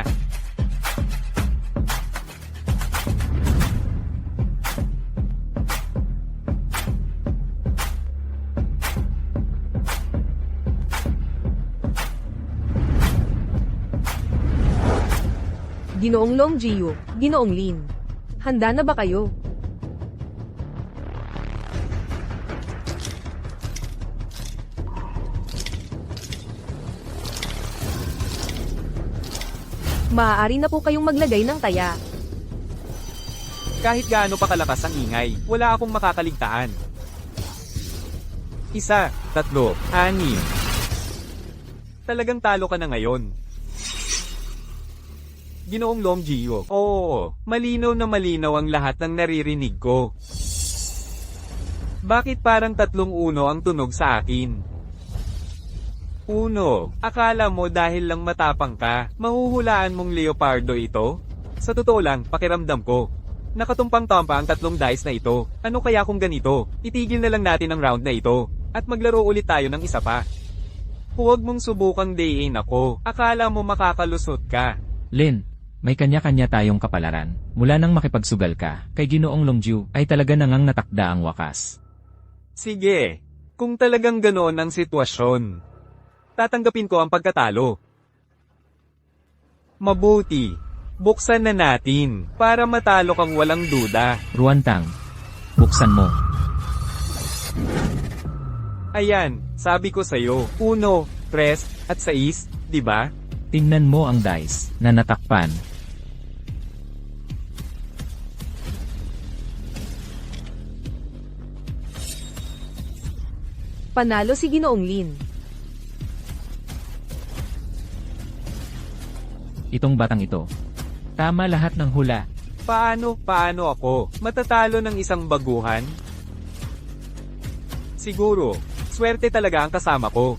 Ginoong Long Gio, Ginoong Lin. Handa na ba kayo? Maaari na po kayong maglagay ng taya. Kahit gaano pa kalakas ang ingay, wala akong makakaligtaan. 1, 3, 6. Talagang talo ka na ngayon. Ginoong Long Gio. Oo, malinaw na malinaw ang lahat ng naririnig ko. Bakit parang 3-1 ang tunog sa akin? 1. Akala mo dahil lang matapang ka, mahuhulaan mong leopardo ito? Sa totoo lang, pakiramdam ko. Nakatumpang-tampa ang 3 dice na ito. Ano kaya kung ganito? Itigil na lang natin ang round na ito. At maglaro ulit tayo ng isa pa. Huwag mong subukang dayin ako. Akala mo makakalusot ka. Lin, may kanya-kanya tayong kapalaran. Mula nang makipagsugal ka, kay Ginoong Longjiu, ay talaga nangang natakda ang wakas. Sige, kung talagang ganoon ang sitwasyon, tatanggapin ko ang pagkatalo. Mabuti, buksan na natin, para matalo kang walang duda. Ruantang, buksan mo. Ayan, sabi ko sa'yo, 1, 3, at 6, di ba? Tingnan mo ang dice na natakpan. Panalo si Ginoong Lin. Itong batang ito. Tama lahat ng hula. Paano ako matatalo ng isang baguhan? Siguro, swerte talaga ang kasama ko.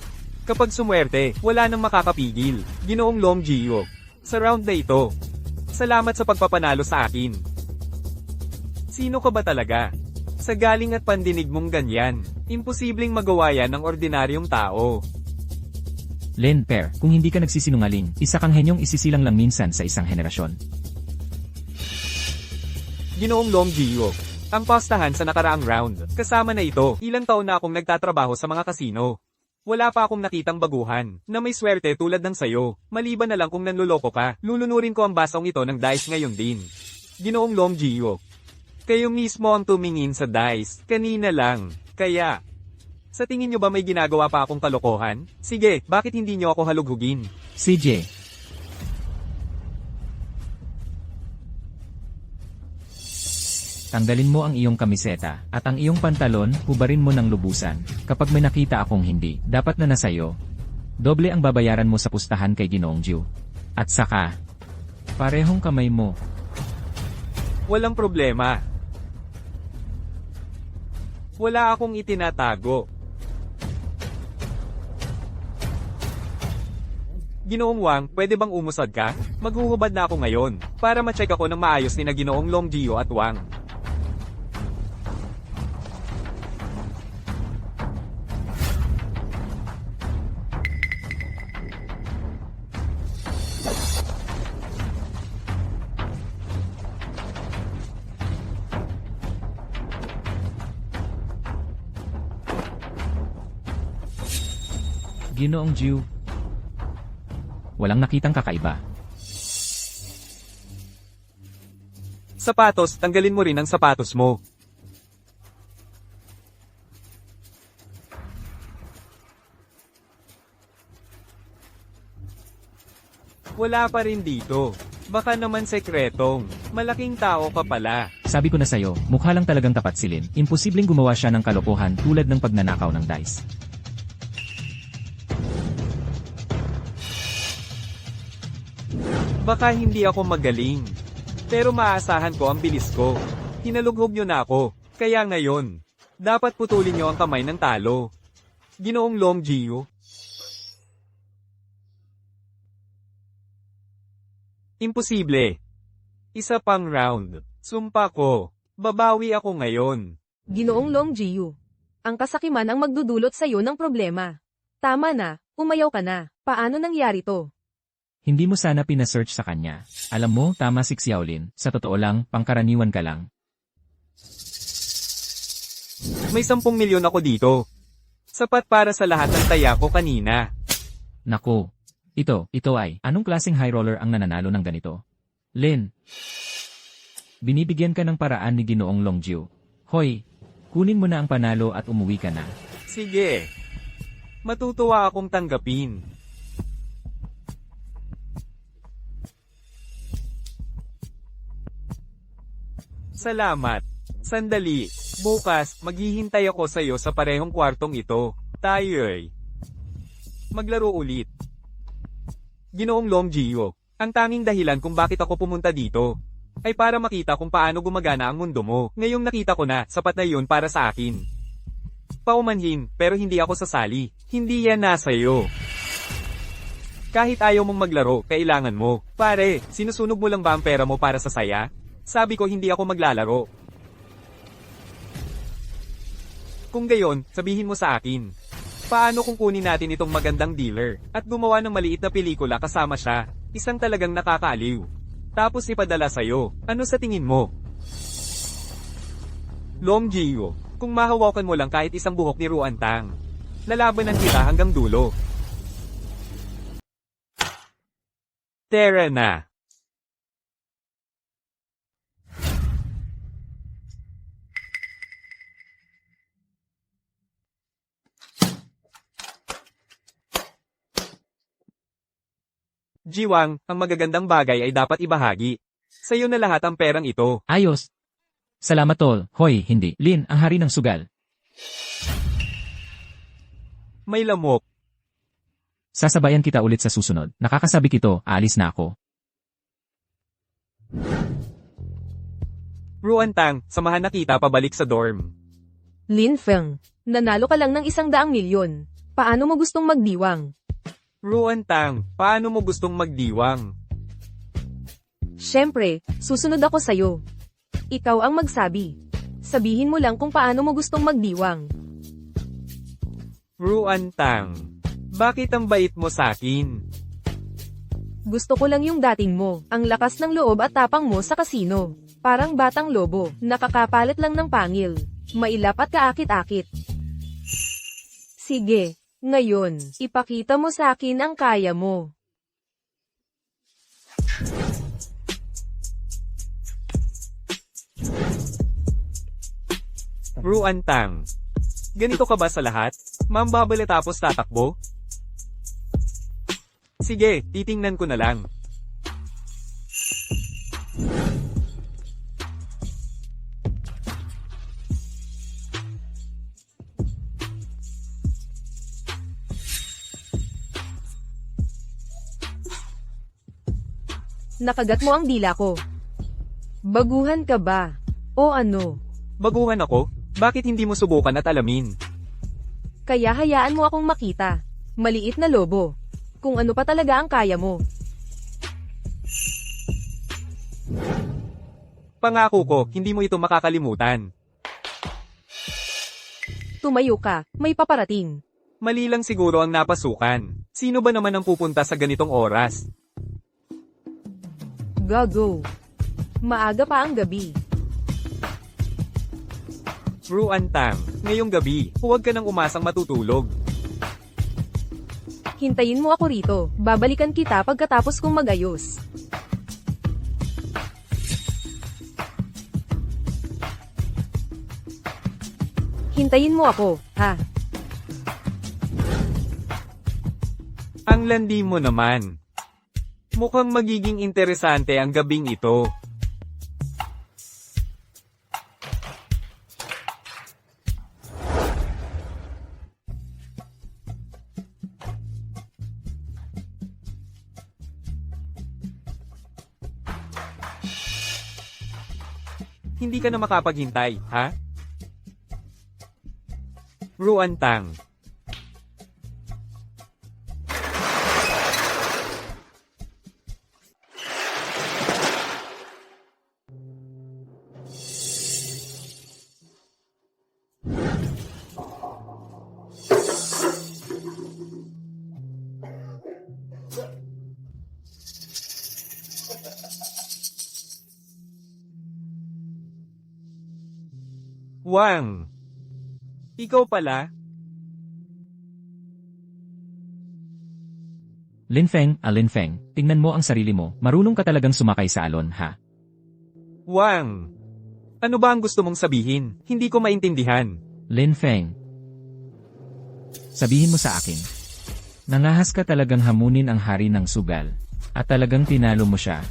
Kapag sumwerte, wala nang makakapigil. Ginoong Long Gio. Sa round na ito, salamat sa pagpapanalo sa akin. Sino ka ba talaga? Sa galing at pandinig mong ganyan, imposibleng magawa yan ng ordinaryong tao. Len Per, kung hindi ka nagsisinungaling, isa kang henyong isisilang lang minsan sa isang henerasyon. Ginoong Long Gio. Ang pastahan sa nakaraang round. Kasama na ito, ilang taon na akong nagtatrabaho sa mga kasino. Wala pa akong nakitang baguhan, na may swerte tulad ng sayo. Maliban na lang kung nanluloko ka, lulunurin ko ang basong ito ng dice ngayon din. Ginoong Long Gio. Kayo mismo ang tumingin sa dice, kanina lang. Kaya, sa tingin nyo ba may ginagawa pa akong kalokohan? Sige, bakit hindi nyo ako halughugin? CJ. Tanggalin mo ang iyong kamiseta, at ang iyong pantalon, hubarin mo ng lubusan. Kapag may nakita akong hindi, dapat na nasayo. Doble ang babayaran mo sa pustahan kay Ginoong Jiu. At saka, parehong kamay mo. Walang problema. Wala akong itinatago. Ginoong Wang, pwede bang umusad ka? Maghuhubad na ako ngayon, para ma-check ako ng maayos ni na Ginoong Long Gio at Wang. Ginoong Jiu. Walang nakitang kakaiba. Sapatos, tanggalin mo rin ang sapatos mo. Wala pa rin dito. Baka naman sekretong. Malaking tao ka pala. Sabi ko na sa'yo, mukha lang talagang tapat si Lin. Imposibleng gumawa siya ng kalokohan tulad ng pagnanakaw ng dice. Baka hindi ako magaling. Pero maaasahan ko ang bilis ko. Hinalughog nyo na ako. Kaya ngayon, dapat putulin nyo ang kamay ng talo. Ginoong Long Gio. Imposible. Isa pang round. Sumpa ko. Babawi ako ngayon. Ginoong Long Gio. Ang kasakiman ang magdudulot sa'yo ng problema. Tama na, umayaw ka na. Paano nangyari to? Hindi mo sana pina-search sa kanya. Alam mo, tama si Xiaolin. Sa totoo lang, pangkaraniwan ka lang. May 10 milyon ako dito. Sapat para sa lahat ng taya ko kanina. Naku. Ito ay, anong klaseng high roller ang nananalo ng ganito? Lin. Binibigyan ka ng paraan ni Ginoong Long Gio. Hoy, kunin mo na ang panalo at umuwi ka na. Sige. Matutuwa akong tanggapin. Salamat. Sandali. Bukas, maghihintay ako sa'yo sa parehong kwartong ito. Tayo'y maglaro ulit. Ginoong Long Gio, ang tanging dahilan kung bakit ako pumunta dito ay para makita kung paano gumagana ang mundo mo. Ngayong nakita ko na, sapat na yun para sa akin. Paumanhin, pero hindi ako sasali. Hindi yan nasa'yo. Kahit ayaw mong maglaro, kailangan mo. Pare, sinusunog mo lang ba ang pera mo para sa saya? Sabi ko hindi ako maglalaro. Kung gayon, sabihin mo sa akin. Paano kung kunin natin itong magandang dealer, at gumawa ng maliit na pelikula kasama siya, isang talagang nakakaaliw. Tapos ipadala sa'yo, ano sa tingin mo? Long Gio, kung mahawakan mo lang kahit isang buhok ni Ruan Tang, lalabanan kita hanggang dulo. Tara na. Jiwang, ang magagandang bagay ay dapat ibahagi. Sa'yo na lahat ang perang ito. Ayos. Salamat tol. Hoy, hindi. Lin, ang hari ng sugal. May lamok. Sasabayan kita ulit sa susunod. Nakakasabik ito, aalis na ako. Ruan Tang, samahan na kita pabalik sa dorm. Lin Feng, nanalo ka lang ng 100 milyon. Paano mo gustong magdiwang? Ruan Tang, paano mo gustong magdiwang? Siyempre, susunod ako sa'yo. Ikaw ang magsabi. Sabihin mo lang kung paano mo gustong magdiwang. Ruan Tang, bakit ang bait mo sa'kin? Gusto ko lang yung dating mo, ang lakas ng loob at tapang mo sa kasino. Parang batang lobo, nakakapalit lang ng pangil. Mailap at kaakit-akit. Sige, ngayon, ipakita mo sa akin ang kaya mo. Ruantang. Ganito ka ba sa lahat? Mambabala tapos tatakbo? Sige, titingnan ko na lang. Nakagat mo ang dila ko. Baguhan ka ba? O ano? Baguhan ako? Bakit hindi mo subukan at alamin? Kaya hayaan mo akong makita. Maliit na lobo. Kung ano pa talaga ang kaya mo. Pangako ko, hindi mo ito makakalimutan. Tumayo ka, may paparating. Mali lang siguro ang napasukan. Sino ba naman ang pupunta sa ganitong oras? Gago. Maaga pa ang gabi. Ruantang, ngayong gabi, huwag ka nang umasang matutulog. Hintayin mo ako rito. Babalikan kita pagkatapos kong magayos. Hintayin mo ako, ha? Ang landi mo naman. Mukhang magiging interesante ang gabing ito. Hindi ka na makapaghintay, ha? Ruantang. Wang. Ikaw pala? Linfeng, Linfeng, tingnan mo ang sarili mo, marunong ka talagang sumakay sa alon, ha? Wang. Ano ba ang gusto mong sabihin? Hindi ko maintindihan. Linfeng. Sabihin mo sa akin. Nangahas ka talagang hamunin ang hari ng sugal. At talagang tinalo mo siya.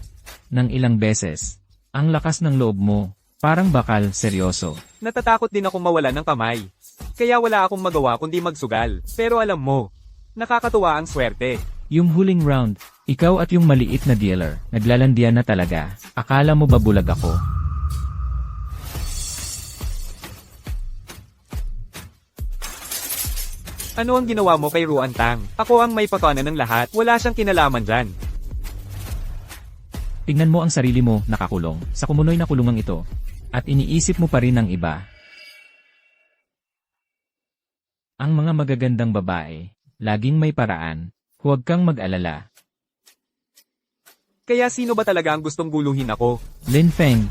Ng ilang beses. Ang lakas ng loob mo. Parang bakal, seryoso. Natatakot din akong mawalan ng kamay. Kaya wala akong magawa kundi magsugal. Pero alam mo, nakakatuwa ang swerte. Yung huling round, ikaw at yung maliit na dealer, naglalandian na talaga. Akala mo ba bulag ako? Ano ang ginawa mo kay Ruantang? Ako ang may pakana ng lahat. Wala siyang kinalaman dyan. Tingnan mo ang sarili mo, nakakulong, sa kumunoy na kulungang ito. At iniisip mo pa rin ang iba. Ang mga magagandang babae, laging may paraan, huwag kang mag-alala. Kaya sino ba talaga ang gustong guluhin ako? Linfeng,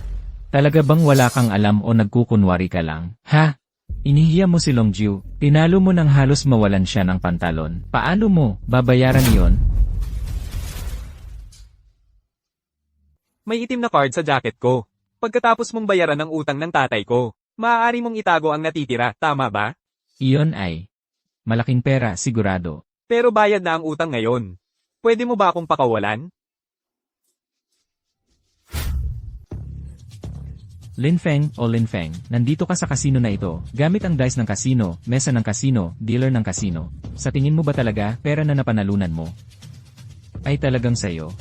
talaga bang wala kang alam o nagkukunwari ka lang? Ha? Inihiya mo si Longjiu, tinalo mo nang halos mawalan siya ng pantalon. Paano mo, babayaran yon? May itim na card sa jacket ko. Pagkatapos mong bayaran ang utang ng tatay ko, maaari mong itago ang natitira, tama ba? Iyon ay malaking pera, sigurado. Pero bayad na ang utang ngayon. Pwede mo ba akong pakawalan? Linfeng o Linfeng, nandito ka sa kasino na ito, gamit ang dice ng kasino, mesa ng kasino, dealer ng kasino. Sa tingin mo ba talaga, pera na napanalunan mo ay talagang sayo?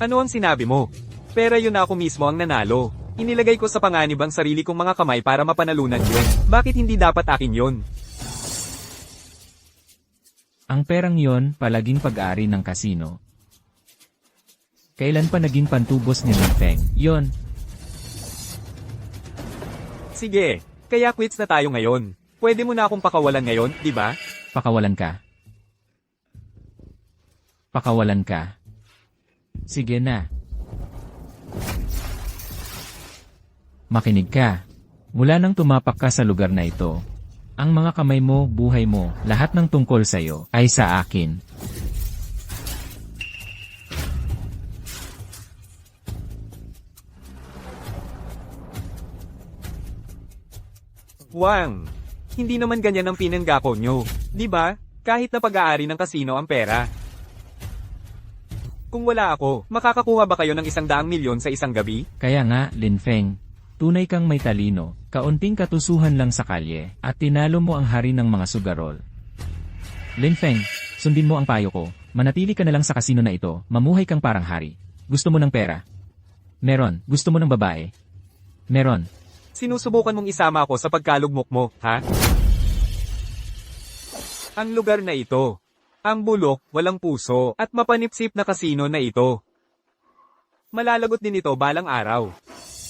Ano ang sinabi mo? Pera yun na ako mismo ang nanalo. Inilagay ko sa panganib ang sarili kong mga kamay para mapanalunan yun. Bakit hindi dapat akin yun? Ang perang yon palaging pag-aari ng kasino. Kailan pa naging pantubos ni Linfeng? Yon. Sige, kaya quits na tayo ngayon. Pwede mo na akong pakawalan ngayon, di ba? Pakawalan ka. Pakawalan ka. Sige na. Makinig ka. Mula nang tumapak ka sa lugar na ito, ang mga kamay mo, buhay mo, lahat ng tungkol sa'yo ay sa akin. Wang, hindi naman ganyan ang pinanggako nyo. Di ba? Kahit na pag-aari ng kasino ang pera. Kung wala ako, makakakuha ba kayo ng 100 milyon sa isang gabi? Kaya nga, Lin Feng, tunay kang may talino, kaunting katusuhan lang sa kalye, at tinalo mo ang hari ng mga sugarol. Lin Feng, sundin mo ang payo ko, manatili ka na lang sa kasino na ito, mamuhay kang parang hari. Gusto mo ng pera? Meron. Gusto mo ng babae? Meron. Sinusubukan mong isama ako sa pagkalugmok mo, ha? Ang lugar na ito. Ang bulok, walang puso, at mapanipsip na kasino na ito. Malalagot din ito balang araw.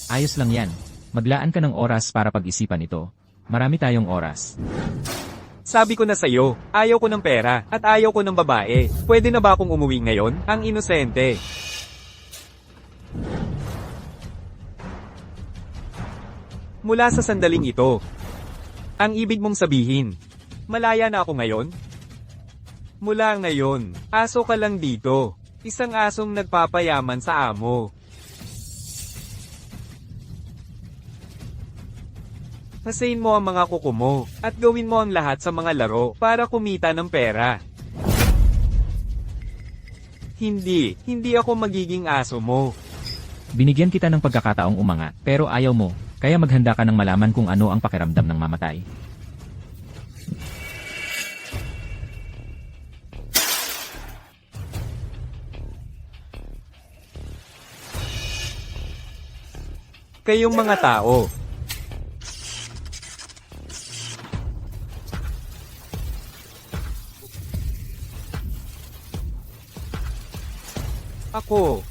Ayos lang yan. Maglaan ka ng oras para pag-isipan ito. Marami tayong oras. Sabi ko na sa'yo, ayaw ko ng pera, at ayaw ko ng babae. Pwede na ba akong umuwi ngayon? Ang inosente. Mula sa sandaling ito. Ang ibig mong sabihin, malaya na ako ngayon? Mula ngayon, aso ka lang dito. Isang asong nagpapayaman sa amo. Pasayin mo ang mga kuko mo, at gawin mo ang lahat sa mga laro para kumita ng pera. Hindi ako magiging aso mo. Binigyan kita ng pagkakataong umangat, pero ayaw mo, kaya maghanda ka ng malaman kung ano ang pakiramdam ng mamatay. Kayong mga tao.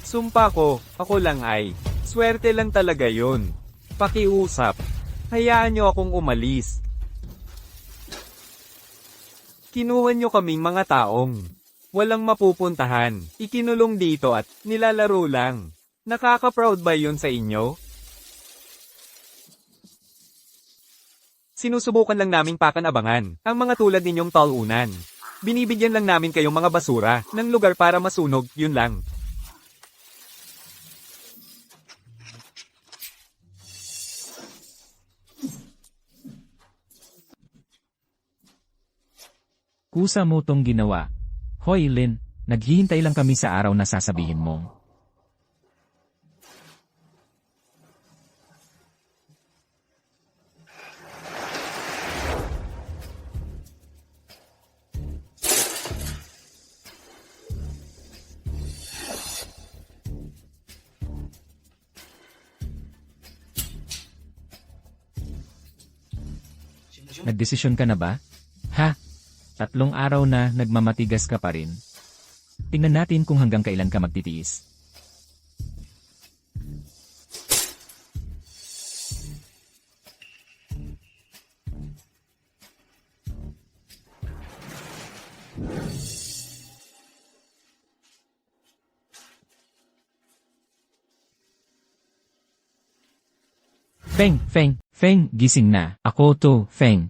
Sumpa ko, ako lang ay. Swerte lang talaga yon. Pakiusap. Hayaan nyo akong umalis. Kinuha nyo kaming mga taong walang mapupuntahan. Ikinulong dito at nilalaro lang. Nakaka-proud ba yun sa inyo? Sinusubukan lang naming pakan-abangan ang mga tulad ninyong talunan. Binibigyan lang namin kayong mga basura ng lugar para masunog, yun lang. Kusa mo tong ginawa. Hoy Lin, naghihintay lang kami sa araw na sasabihin mo. Nagdesisyon ka na ba? Ha? 3 araw na nagmamatigas ka pa rin. Tingnan natin kung hanggang kailan ka magtitiis. Feng, gising na. Ako to, Feng.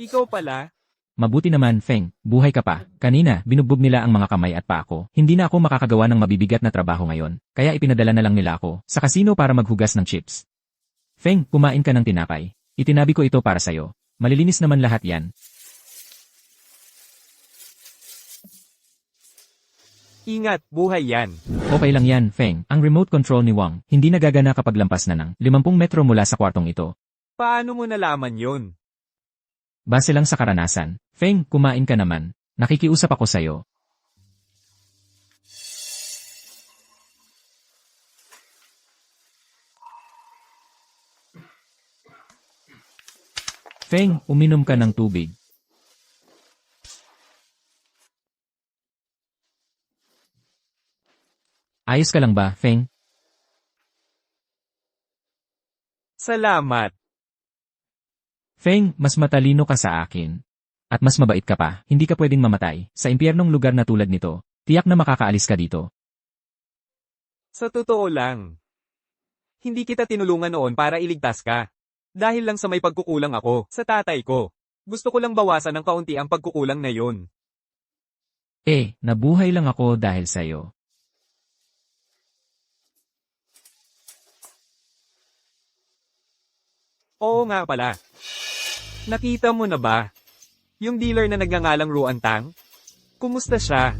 Ikaw pala? Mabuti naman, Feng. Buhay ka pa. Kanina, binugbog nila ang mga kamay at paa ko. Hindi na ako makakagawa ng mabibigat na trabaho ngayon. Kaya ipinadala na lang nila ako sa kasino para maghugas ng chips. Feng, kumain ka ng tinapay. Itinabi ko ito para sa'yo. Malilinis naman lahat yan. Ingat, buhay yan. Okay lang yan, Feng. Ang remote control ni Wang, hindi nagagana kapag lampas na ng 50 metro mula sa kwartong ito. Paano mo nalaman yun? Base lang sa karanasan. Feng, kumain ka naman. Nakikiusap ako sa'yo. Feng, uminom ka ng tubig. Ayos ka lang ba, Feng? Salamat. Feng, mas matalino ka sa akin. At mas mabait ka pa, hindi ka pwedeng mamatay. Sa impyernong lugar na tulad nito, tiyak na makakaalis ka dito. Sa totoo lang, hindi kita tinulungan noon para iligtas ka. Dahil lang sa may pagkukulang ako, sa tatay ko. Gusto ko lang bawasan ng kaunti ang pagkukulang na yun. Nabuhay lang ako dahil sa'yo. Oo nga pala. Nakita mo na ba? Yung dealer na nagngangalang Ruantang? Kumusta siya?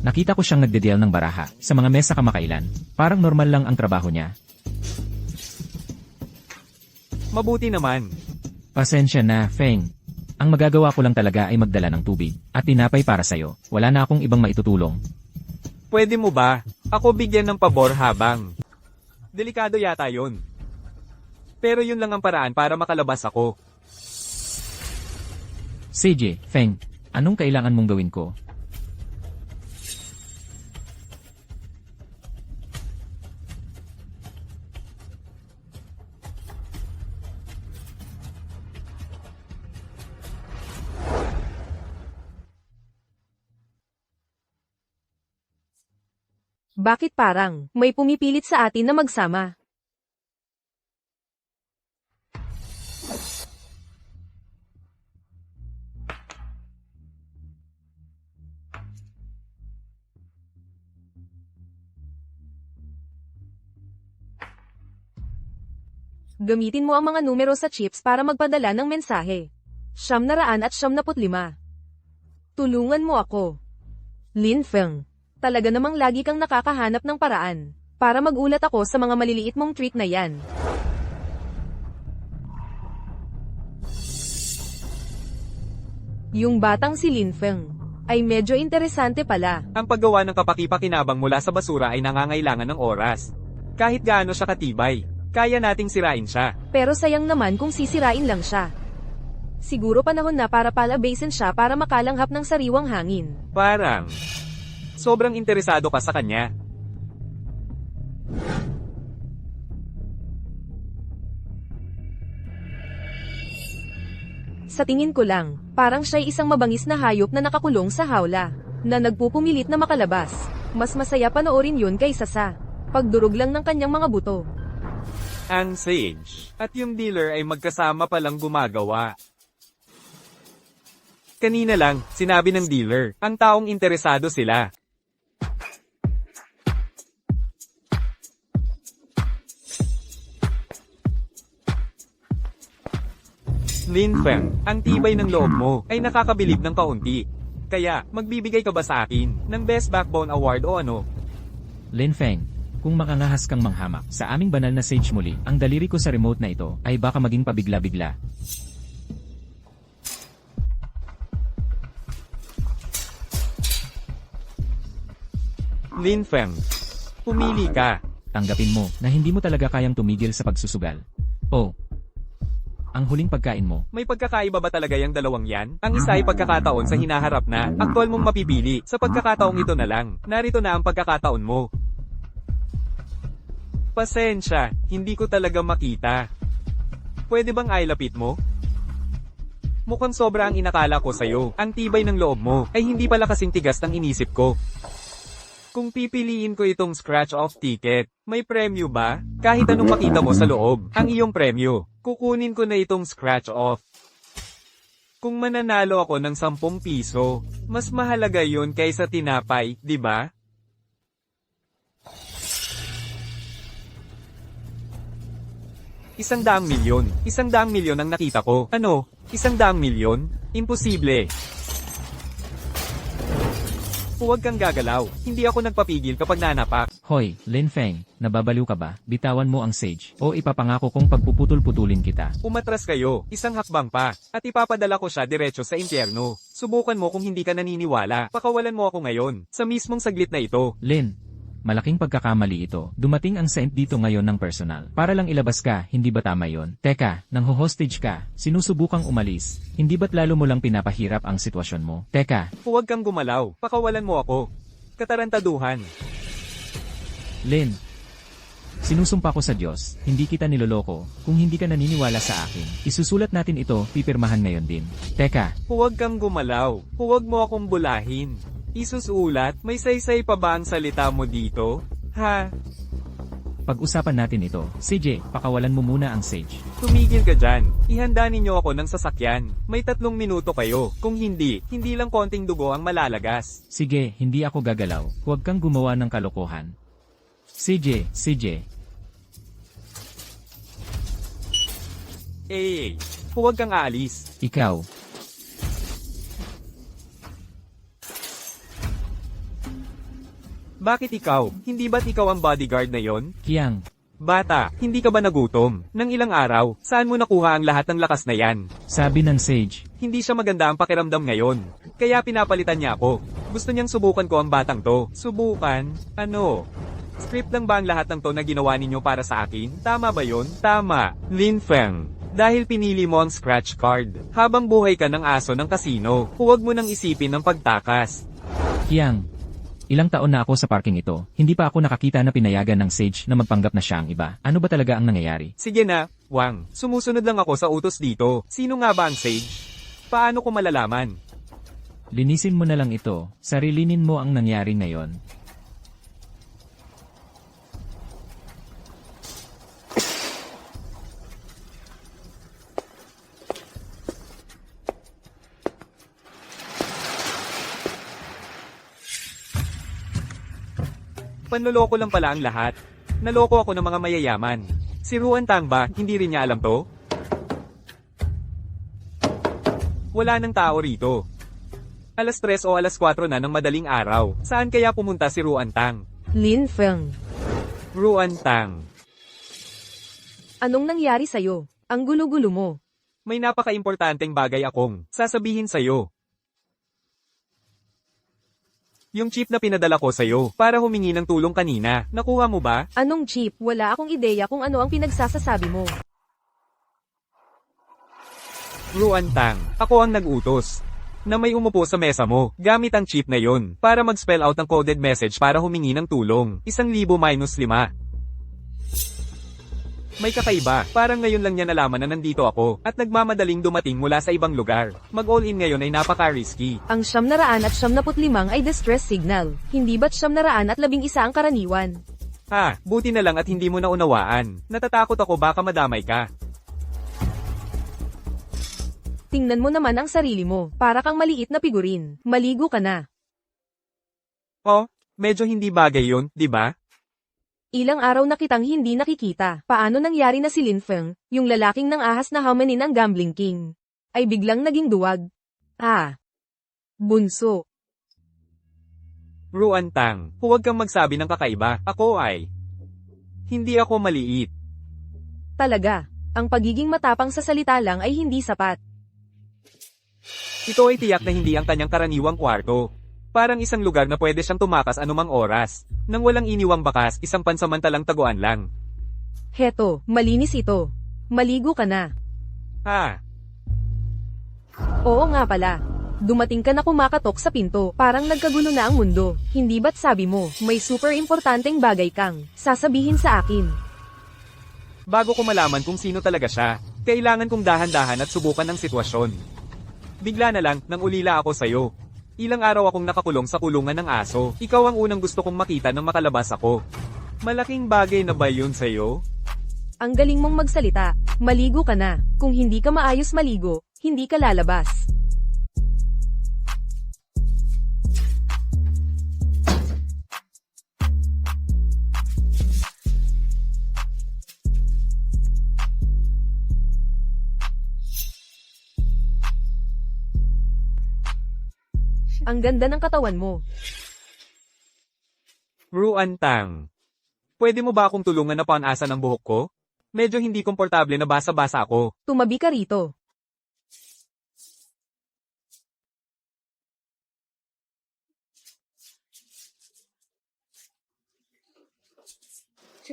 Nakita ko siyang nagdedeal ng baraha sa mga mesa kamakailan. Parang normal lang ang trabaho niya. Mabuti naman. Pasensya na, Feng. Ang magagawa ko lang talaga ay magdala ng tubig at tinapay para sa'yo. Wala na akong ibang maitutulong. Pwede mo ba? Ako bigyan ng pabor habang. Delikado yata yon. Pero yun lang ang paraan para makalabas ako. CJ, Feng, anong kailangan mong gawin ko? Bakit parang may pumipilit sa atin na magsama? Gamitin mo ang mga numero sa chips para magpadala ng mensahe. 995. Tulungan mo ako. Lin Feng. Talaga namang lagi kang nakakahanap ng paraan para magulat ako sa mga maliliit mong trick na yan. Yung batang si Lin Feng ay medyo interesante pala. Ang paggawa ng kapaki-pakinabang mula sa basura ay nangangailangan ng oras. Kahit gaano siya katibay, kaya nating sirain siya. Pero sayang naman kung sisirain lang siya. Siguro panahon na para palabasin siya para makalanghap ng sariwang hangin. Parang sobrang interesado ka sa kanya. Sa tingin ko lang, parang siya'y isang mabangis na hayop na nakakulong sa hawla, na nagpupumilit na makalabas. Mas masaya panoorin yun kaysa sa pagdurog lang ng kanyang mga buto. Ang Sage at yung dealer ay magkasama palang gumagawa. Kanina lang, sinabi ng dealer, ang taong interesado sila. Lin Feng, ang tibay ng loob mo ay nakakabilib ng kaunti. Kaya, magbibigay ka ba sa akin ng Best Backbone Award o ano? Lin Feng, kung makangahas kang manghamak sa aming banal na sage muli, ang daliri ko sa remote na ito ay baka maging pabigla-bigla. Lin Feng, pumili ka. Tanggapin mo na hindi mo talaga kayang tumigil sa pagsusugal. Oh, ang huling pagkain mo. May pagkakaiba ba talaga yung dalawang yan? Ang isa ay pagkakataon sa hinaharap na, aktual mong mapipili. Sa pagkakataong ito na lang, narito na ang pagkakataon mo. Pasensya, hindi ko talaga makita. Pwede bang ailapit mo? Mukhang sobra ang inakala ko sa'yo. Ang tibay ng loob mo, ay hindi pala kasing tigas ng inisip ko. Kung pipiliin ko itong scratch-off ticket, may premyo ba? Kahit anong makita mo sa loob, ang iyong premyo. Kukunin ko na itong scratch-off. Kung mananalo ako ng 10 piso, mas mahalaga yun kaysa tinapay, di ba? $100 milyon. $100 milyon ang nakita ko. Ano? $100 milyon? Imposible. Huwag kang gagalaw. Hindi ako nagpapigil kapag nanapak. Hoy, Lin Feng, nababaliw ka ba? Bitawan mo ang sage o ipapangako kong pagpuputol-putulin kita. Umatras kayo, isang hakbang pa, at ipapadala ko siya diretso sa impyerno. Subukan mo kung hindi ka naniniwala. Pakawalan mo ako ngayon, sa mismong saglit na ito. Lin, malaking pagkakamali ito. Dumating ang Saint dito ngayon ng personal. Para lang ilabas ka, hindi ba tama yon? Teka, nang hostage ka, sinusubukang umalis. Hindi ba't lalo mo lang pinapahirap ang sitwasyon mo? Teka, Huwag kang gumalaw, pakawalan mo ako. Katarantaduhan. Lin, Sinusumpa ko sa Diyos, hindi kita niloloko. Kung hindi ka naniniwala sa akin, isusulat natin ito, pipirmahan ngayon din. Teka, Huwag kang gumalaw. Huwag mo akong bulahin. Isusulat, may saysay pa ba ang salita mo dito? Ha? pag-usapan natin ito. CJ, pakawalan mo muna ang Sage. Tumigil ka dyan. Ihanda ninyo ako ng sasakyan. May 3 minuto kayo. Kung hindi, hindi lang konting dugo ang malalagas. Sige, hindi ako gagalaw. Huwag kang gumawa ng kalokohan. CJ. Huwag kang aalis. Ikaw. Bakit ikaw? Hindi ba't ikaw ang bodyguard na yon? Kiang. Bata, hindi ka ba nagutom? Nang ilang araw, saan mo nakuha ang lahat ng lakas na yan? Sabi ng Sage. Hindi siya maganda ang pakiramdam ngayon. Kaya pinapalitan niya ako. Gusto niyang subukan ko ang batang to. Subukan? Ano? Script lang ba ang lahat ng to na ginawa ninyo para sa akin? Tama ba yon? Tama. Lin Feng. Dahil pinili mo ang scratch card. Habang buhay ka ng aso ng kasino, huwag mo nang isipin ng pagtakas. Kiang. Ilang taon na ako sa parking ito, hindi pa ako nakakita na pinayagan ng Sage na magpanggap na siya ang iba. Ano ba talaga ang nangyayari? Sige na, Wang. Sumusunod lang ako sa utos dito. Sino nga ba ang Sage? Paano ko malalaman? Linisin mo na lang ito, sarilinin mo ang nangyari ngayon. Panloloko lang pala ang lahat. Naloko ako ng mga mayayaman. Si Ruan Tang ba, hindi rin niya alam to? Wala nang tao rito. Alas 3 o alas 4 na ng madaling araw. Saan kaya pumunta si Ruan Tang? Lin Feng, Ruan Tang. anong nangyari sa'yo? Ang gulo-gulo mo. May napaka-importanteng bagay akong sasabihin sa'yo. Yung chip na pinadala ko sa'yo para humingi ng tulong kanina, nakuha mo ba? Anong chip? Wala akong ideya kung ano ang pinagsasasabi mo. Ruan Tang, ako ang nag-utos na may umupo sa mesa mo gamit ang chip na yon para mag-spell out ng coded message para humingi ng tulong. 1,000 minus 5. May kakaiba, parang ngayon lang niya nalaman na nandito ako at nagmamadaling dumating mula sa ibang lugar. Mag-all-in ngayon ay napaka-risky. Ang 975 ay distress signal. Hindi ba't 911 ang karaniwan? Ha, buti na lang at hindi mo naunawaan. Natatakot ako baka madamay ka. Tingnan mo naman ang sarili mo. Para kang maliit na figurin. Maligo ka na. Oh, medyo hindi bagay yun, di ba? Ilang araw na kitang hindi nakikita. Paano nangyari na si Lin Feng, yung lalaking nang ahas na hamanin ang gambling king, ay biglang naging duwag? Ah. Bunso. Ruan Tang, huwag kang magsabi ng kakaiba. Ako ay... Hindi ako maliit. Talaga. Ang pagiging matapang sa salita lang ay hindi sapat. Ito ay tiyak na hindi ang kanyang karaniwang kwarto. Parang isang lugar na pwede siyang tumakas anumang oras. Nang walang iniwang bakas, isang pansamantalang taguan lang. Heto, malinis ito. Maligo ka na. Ha? Oo nga pala. Dumating ka na kumakatok sa pinto. Parang nagkagulo na ang mundo. Hindi ba't sabi mo, may super importanteng bagay kang sasabihin sa akin? Bago ko malaman kung sino talaga siya, kailangan kong dahan-dahan at subukan ang sitwasyon. Bigla na lang, nang ulila ako sa'yo. Ilang araw akong nakakulong sa kulungan ng aso. Ikaw ang unang gusto kong makita nang makalabas ako. Malaking bagay na ba yun sa'yo? Ang galing mong magsalita. Maligo ka na. Kung hindi ka maayos maligo, hindi ka lalabas. Ang ganda ng katawan mo. Ruan Tang. Pwede mo ba akong tulungan na paanasan ng buhok ko? Medyo hindi komportable na basa-basa ako. Tumabi ka rito.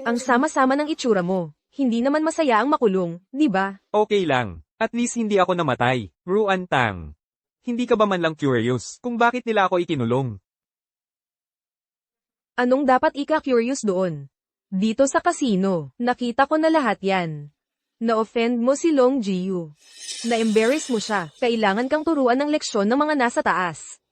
Ang sama-sama ng itsura mo. Hindi naman masaya ang makulong, di ba? Okay lang. At least hindi ako namatay. Ruan Tang. Hindi ka ba man lang curious kung bakit nila ako ikinulong? Anong dapat ika-curious doon? Dito sa casino, nakita ko na lahat yan. Na-offend mo si Long Jiu. Na-embarrass mo siya. Kailangan kang turuan ng leksyon ng mga nasa taas.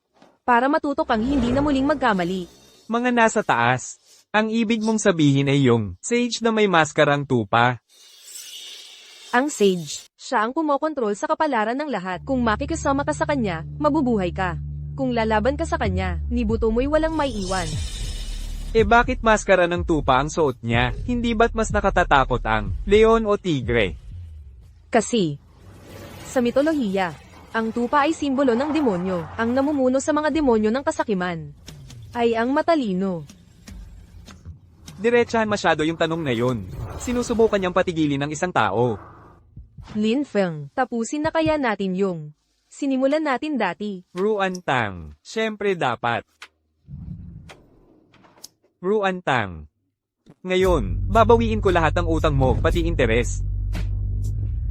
Para matuto kang hindi na muling magkamali. Mga nasa taas. Ang ibig mong sabihin ay yung sage na may maskarang tupa. Ang sage, siya ang kumokontrol sa kapalaran ng lahat. Kung makikisama ka sa kanya, mabubuhay ka. Kung lalaban ka sa kanya, ni buto mo'y walang may iwan. Bakit maskara ng tupa ang suot niya? Hindi ba't mas nakatatakot ang leon o tigre? Kasi, sa mitolohiya, ang tupa ay simbolo ng demonyo. Ang namumuno sa mga demonyo ng kasakiman ay ang matalino. Diretsahan masyado yung tanong na yun. Sinusubukan niyang patigilin ng isang tao. Lin Feng, tapusin na kaya natin yung sinimulan natin dati. Ruan Tang. Siyempre dapat. Ruan Tang. Ngayon, babawiin ko lahat ng utang mo, pati interes.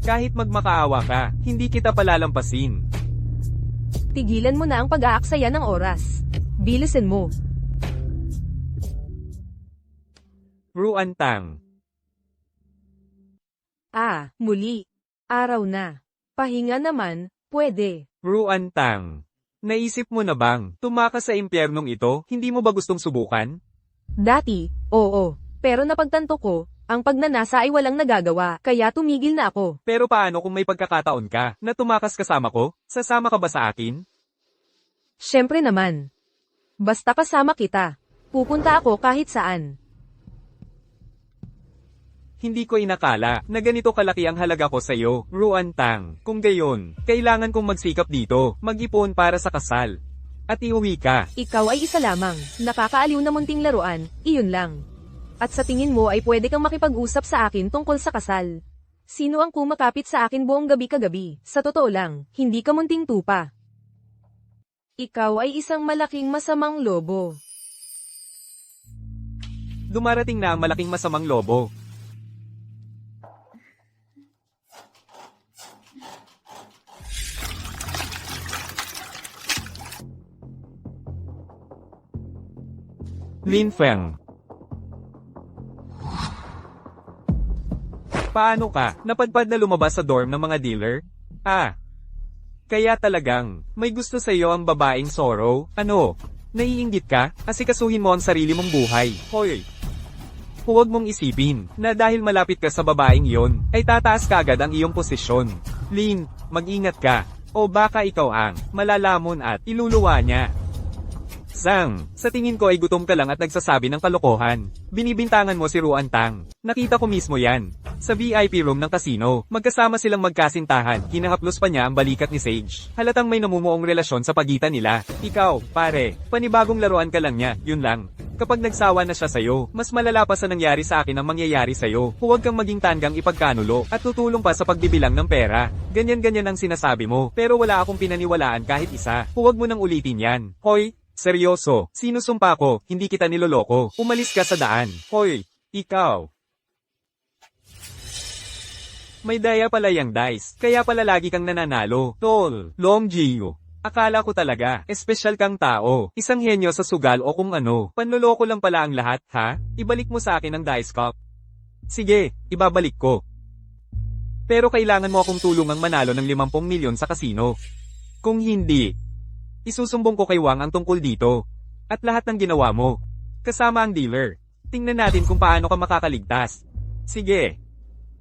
Kahit magmakaawa ka, hindi kita palalampasin. Tigilan mo na ang pag-aaksaya ng oras. Bilisan mo. Ruan Tang. Muli. Araw na. Pahinga naman, pwede. Ruan Tang. Naisip mo na bang tumakas sa impyernong ito, hindi mo ba gustong subukan? Dati, oo. Pero napagtanto ko, ang pagnanasa ay walang nagagawa, kaya tumigil na ako. Pero paano kung may pagkakataon ka na tumakas kasama ko? Sasama ka ba sa akin? Siyempre naman. Basta kasama kita. Pupunta ako kahit saan. Hindi ko inakala na ganito kalaki ang halaga ko sa iyo, Ruan Tang. Kung gayon, kailangan kong magsikap dito, mag-ipon para sa kasal. At iuwi ka. Ikaw ay isa lamang, nakakaaliw na munting laruan, iyon lang. At sa tingin mo ay pwede kang makipag-usap sa akin tungkol sa kasal. Sino ang kumakapit sa akin buong gabi kagabi? Sa totoo lang, hindi ka munting tupa. Ikaw ay isang malaking masamang lobo. Dumarating na ang malaking masamang lobo. Lin Feng. Paano ka? Napadpad na lumabas sa dorm ng mga dealer? Kaya talagang, may gusto sa iyo ang babaeng Sorrow? Ano? Naiinggit ka? Asikasuhin mo ang sarili mong buhay. Hoy! Huwag mong isipin, na dahil malapit ka sa babaeng yon, ay tataas kagad ang iyong posisyon. Lin, mag-ingat ka. O baka ikaw ang malalamon at iluluwa niya. Zhang, sa tingin ko ay gutom ka lang at nagsasabi ng kalokohan. Binibintangan mo si Ruan Tang. Nakita ko mismo yan. Sa VIP room ng casino, magkasama silang magkasintahan, hinahaplos pa niya ang balikat ni Sage. Halatang may namumuong relasyon sa pagitan nila. Ikaw, pare, panibagong laruan ka lang niya, yun lang. Kapag nagsawa na siya sa'yo, mas malala pa sa nangyari sa akin ang mangyayari sa'yo. Huwag kang maging tanggang ipagkanulo, at tutulong pa sa pagbibilang ng pera. Ganyan-ganyan ang sinasabi mo, pero wala akong pinaniwalaan kahit isa. Huwag mo nang ulitin yan. Hoy! Seryoso, sinusumpa ko, hindi kita niloloko. Umalis ka sa daan. Hoy, ikaw. May daya pala yang dice, kaya pala lagi kang nananalo. Tol, Long Jiu. Akala ko talaga, espesyal kang tao. Isang henyo sa sugal o kung ano. Panloloko lang pala ang lahat, ha? Ibalik mo sa akin ang dice cup. Sige, ibabalik ko. Pero kailangan mo akong tulungang manalo ng 50 milyon sa kasino. Kung hindi, isusumbong ko kay Wang ang tungkol dito. At lahat ng ginawa mo. Kasama ang dealer. Tingnan natin kung paano ka makakaligtas. Sige.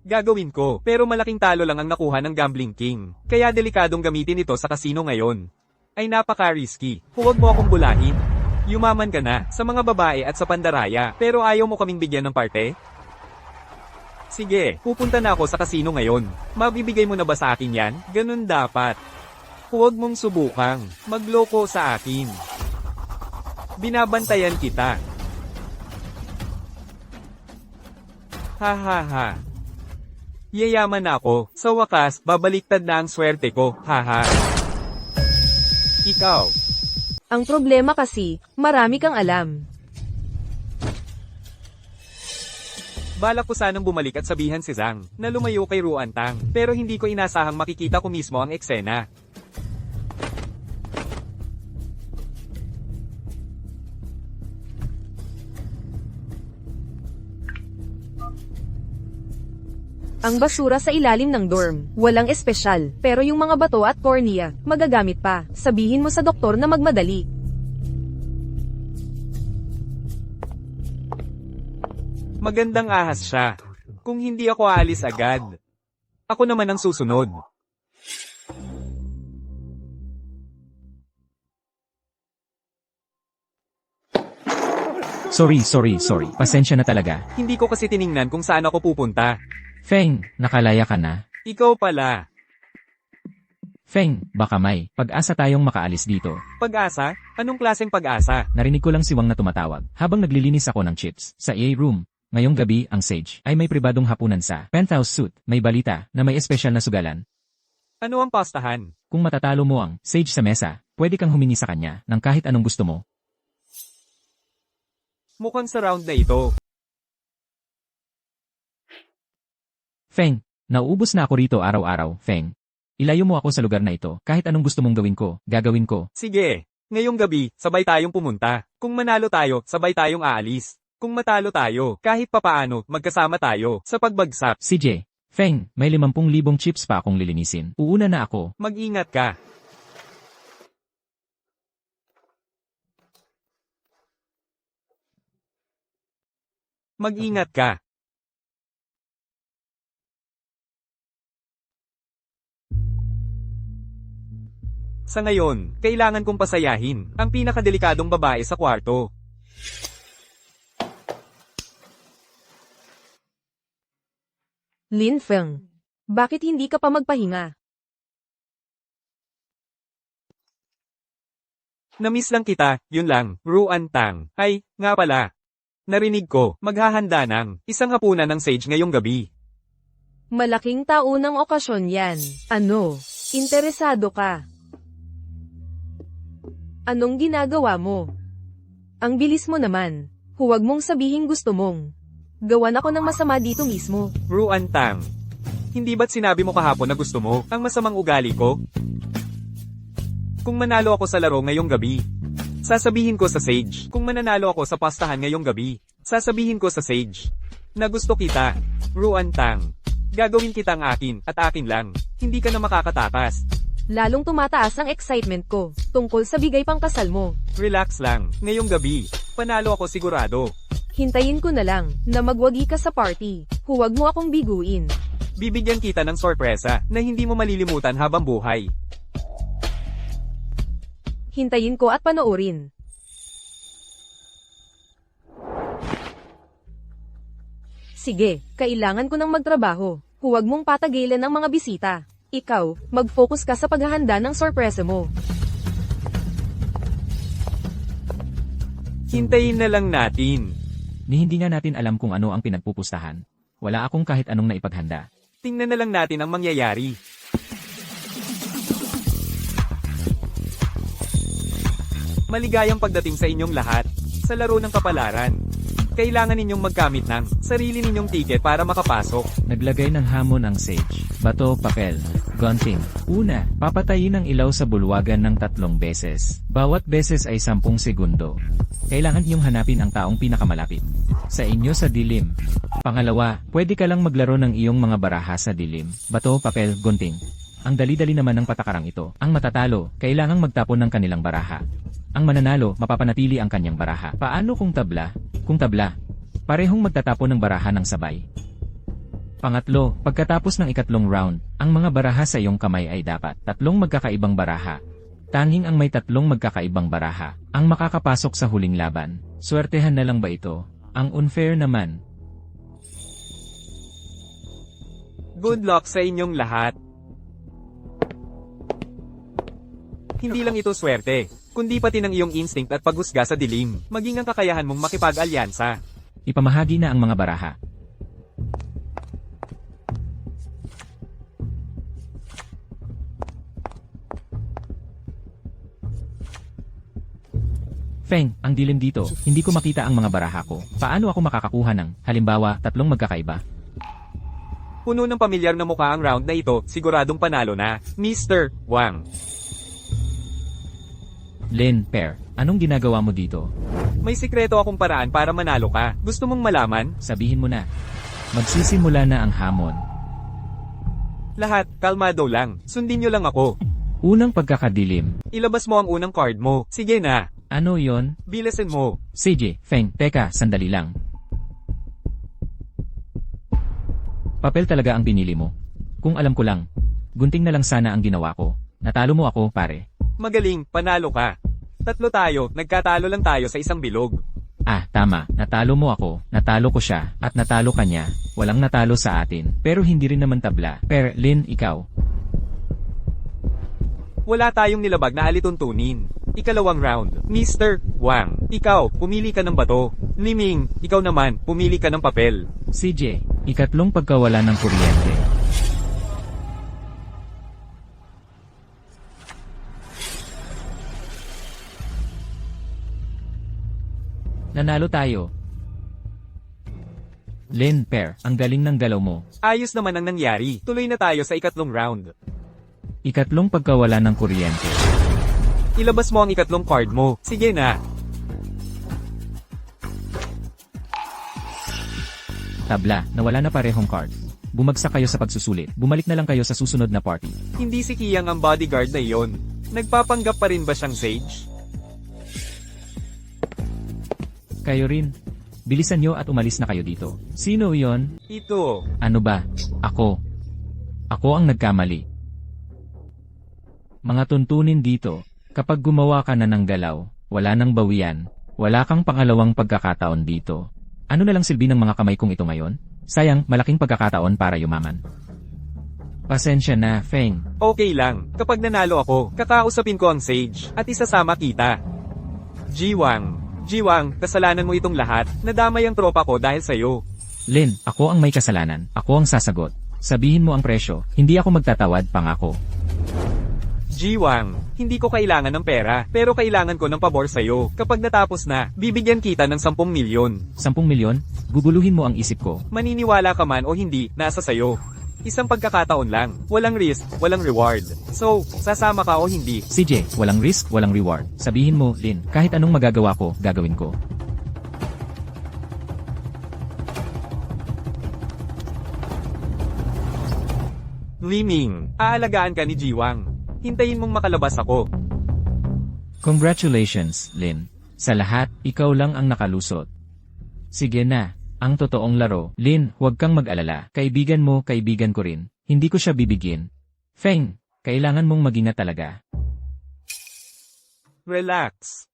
Gagawin ko, pero malaking talo lang ang nakuha ng Gambling King. Kaya delikadong gamitin ito sa kasino ngayon. Ay napaka-risky. Huwag mo akong bulahin. Yumaman ka na, sa mga babae at sa pandaraya, pero ayaw mo kaming bigyan ng parte? Sige, pupunta na ako sa kasino ngayon. Mabibigay mo na ba sa akin yan? Ganun dapat. Huwag mong subukang magloko sa akin. Binabantayan kita. Ha ha ha. Yayaman ako. Sa wakas, babaliktad na ang swerte ko. Ha ha. Ikaw. Ang problema kasi, marami kang alam. Balak ko sanang bumalik at sabihan si Zhang na lumayo kay Ruan Tang, pero hindi ko inasahang makikita ko mismo ang eksena. Ang basura sa ilalim ng dorm, walang espesyal, pero yung mga bato at cornea, magagamit pa. Sabihin mo sa doktor na magmadali. Magandang ahas siya. Kung hindi ako aalis agad, ako naman ang susunod. Sorry. Pasensya na talaga. Hindi ko kasi tiningnan kung saan ako pupunta. Feng, nakalaya ka na. Ikaw pala. Feng, baka may pag-asa tayong makaalis dito. Pag-asa? Anong klaseng pag-asa? Narinig ko lang si Wang na tumatawag habang naglilinis ako ng chips sa EA room. Ngayong gabi, ang Sage ay may pribadong hapunan sa penthouse suite. May balita na may espesyal na sugalan. Ano ang pastahan? Kung matatalo mo ang Sage sa mesa, pwede kang humingi sa kanya ng kahit anong gusto mo. Mukhang sa round na ito. Feng, nauubos na ako rito araw-araw, Feng. Ilayo mo ako sa lugar na ito. Kahit anong gusto mong gawin ko, gagawin ko. Sige, ngayong gabi, sabay tayong pumunta. Kung manalo tayo, sabay tayong aalis. Kung matalo tayo, kahit papaano, magkasama tayo sa pagbagsak. CJ, Feng, may 50,000 chips pa akong lilinisin. Uuna na ako. Mag-ingat ka. Mag-ingat ka. Sa ngayon, kailangan kong pasayahin ang pinakadelikadong babae sa kwarto. Lin Feng, bakit hindi ka pa magpahinga? Namiss lang kita, yun lang, Ruan Tang. Ay, nga pala. Narinig ko, maghahanda ng isang hapunan ng Sage ngayong gabi. Malaking taunang okasyon yan. Ano? Interesado ka? Anong ginagawa mo? Ang bilis mo naman. Huwag mong sabihin gusto mong. Gawan ako ng masama dito mismo. Ruan Tang. Hindi ba't sinabi mo kahapon na gusto mo ang masamang ugali ko? Kung manalo ako sa laro ngayong gabi, sasabihin ko sa Sage. Kung mananalo ako sa pastahan ngayong gabi, sasabihin ko sa Sage na gusto kita, Ruan Tang. Gagawin kitang akin at akin lang. Hindi ka na makakatakas. Lalong tumataas ang excitement ko tungkol sa bigay pang kasal mo. Relax lang. Ngayong gabi, panalo ako sigurado. Hintayin ko na lang na magwagi ka sa party. Huwag mo akong biguin. Bibigyan kita ng sorpresa na hindi mo malilimutan habang buhay. Hintayin ko at panoorin. Sige, kailangan ko ng magtrabaho. Huwag mong patagilan ang mga bisita. Ikaw, mag-focus ka sa paghahanda ng sorpresa mo. Hintayin na lang natin. Ni hindi nga natin alam kung ano ang pinagpupustahan. Wala akong kahit anong naipaghanda. Tingnan na lang natin ang mangyayari. Maligayang pagdating sa inyong lahat sa laro ng kapalaran. Kailangan ninyong magkamit ng sarili ninyong ticket para makapasok. Naglagay ng hamon ang Sage. Bato, papel, gunting. Una, papatayin ang ilaw sa bulwagan ng 3 beses. Bawat beses ay 10 segundo. Kailangan iyong hanapin ang taong pinakamalapit sa inyo sa dilim. Pangalawa, pwede ka lang maglaro ng iyong mga baraha sa dilim. Bato, papel, gunting. Ang dali-dali naman ng patakarang ito. Ang matatalo, kailangang magtapon ng kanilang baraha. Ang mananalo, mapapanatili ang kanyang baraha. Paano kung tabla? Kung tabla, parehong magtatapon ng baraha ng sabay. Pangatlo, pagkatapos ng 3 round, ang mga baraha sa iyong kamay ay dapat 3 magkakaibang baraha. Tanging ang may 3 magkakaibang baraha ang makakapasok sa huling laban. Swertehan na lang ba ito? Ang unfair naman. Good luck sa inyong lahat. Hindi lang ito swerte, kundi pati ng iyong instinct at paghusga sa dilim, maging ang kakayahan mong makipag-alyansa. Ipamahagi na ang mga baraha. Feng, ang dilim dito. Hindi ko makita ang mga baraha ko. Paano ako makakakuha ng, halimbawa, 3 magkakaiba? Puno ng pamilyar na mukha ang round na ito, siguradong panalo na, Mr. Wang. Lin, Pair, anong ginagawa mo dito? May sikreto akong paraan para manalo ka. Gusto mong malaman? Sabihin mo na. Magsisimula na ang hamon. Lahat, kalmado lang. Sundin nyo lang ako. Unang pagkakadilim. Ilabas mo ang unang card mo. Sige na. Ano yon? Bilasin mo. CJ, Feng, teka, sandali lang. Papel talaga ang pinili mo. Kung alam ko lang, gunting na lang sana ang ginawa ko. Natalo mo ako, pare. Magaling, panalo ka. Tatlo tayo, nagkatalo lang tayo sa isang bilog. Ah, tama. Natalo mo ako, natalo ko siya, at natalo ka niya. Walang natalo sa atin. Pero hindi rin naman tabla. Per, Lin, ikaw. Wala tayong nilabag na alituntunin. Ikalawang round. Mr. Wang, ikaw, pumili ka ng bato. Liming, ikaw naman, pumili ka ng papel. CJ, ikatlong pagkawala ng kuryente. Nanalo tayo. Lin, Per, ang galing ng galaw mo. Ayos naman ang nangyari. Tuloy na tayo sa ikatlong round. Ikatlong pagkawala ng kuryente. Ilabas mo ang ikatlong card mo. Sige na. Tabla, nawala na parehong card. Bumagsak kayo sa pagsusulit. Bumalik na lang kayo sa susunod na party. Hindi si Kiyang ang bodyguard na iyon. Nagpapanggap pa rin ba siyang sage? Kayo rin. Bilisan nyo at umalis na kayo dito. Sino yon? Ito. Ano ba? Ako. Ako ang nagkamali. Mga tuntunin dito. Kapag gumawa ka na ng galaw, wala nang bawian. Wala kang pangalawang pagkakataon dito. Ano na lang silbi ng mga kamay kong ito ngayon? Sayang, malaking pagkakataon para yumaman. Pasensya na, Feng. Okay lang. Kapag nanalo ako, kakausapin ko ang sage at isasama kita. Jiwang, kasalanan mo itong lahat. Nadamay ang tropa ko dahil sa'yo. Lin, ako ang may kasalanan. Ako ang sasagot. Sabihin mo ang presyo. Hindi ako magtatawad, pangako. Jiwang, hindi ko kailangan ng pera, pero kailangan ko ng pabor sa'yo. Kapag natapos na, bibigyan kita ng 10 milyon. 10 milyon? Guguluhin mo ang isip ko. Maniniwala ka man o hindi, nasa sayo. Isang pagkakataon lang. Walang risk, walang reward. So, sasama ka o hindi. CJ, walang risk, walang reward. Sabihin mo, Lin, kahit anong magagawa ko, gagawin ko. Liming, aalagaan ka ni Jiwang. Hintayin mong makalabas ako. Congratulations, Lin. Sa lahat, ikaw lang ang nakalusot. Sige na, ang totoong laro. Lin, huwag kang mag-alala. Kaibigan mo, kaibigan ko rin. Hindi ko siya bibigyan. Feng, kailangan mong mag-ingat talaga. Relax.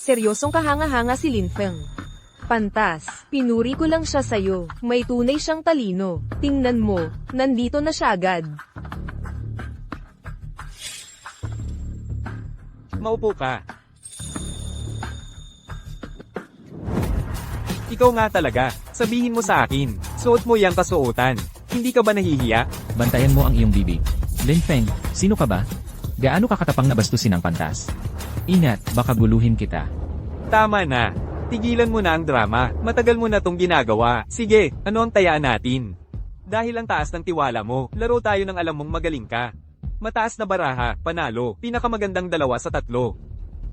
Seryosong kahanga-hanga si Lin Feng. Pantas, pinuri ko lang siya sa'yo. May tunay siyang talino. Tingnan mo, nandito na siya agad. Maupo ka. Ikaw nga talaga. Sabihin mo sa akin. Suot mo yang kasuotan. Hindi ka ba nahihiya? Bantayan mo ang iyong bibig. Lin Feng, sino ka ba? Gaano ka katapang nabastusin ang pantas? Ingat, baka guluhin kita. Tama na. Tigilan mo na ang drama. Matagal mo na tong ginagawa. Sige, ano ang tayaan natin? Dahil ang taas ng tiwala mo, laro tayo ng alam mong magaling ka. Mataas na baraha, panalo, pinakamagandang 2 sa 3.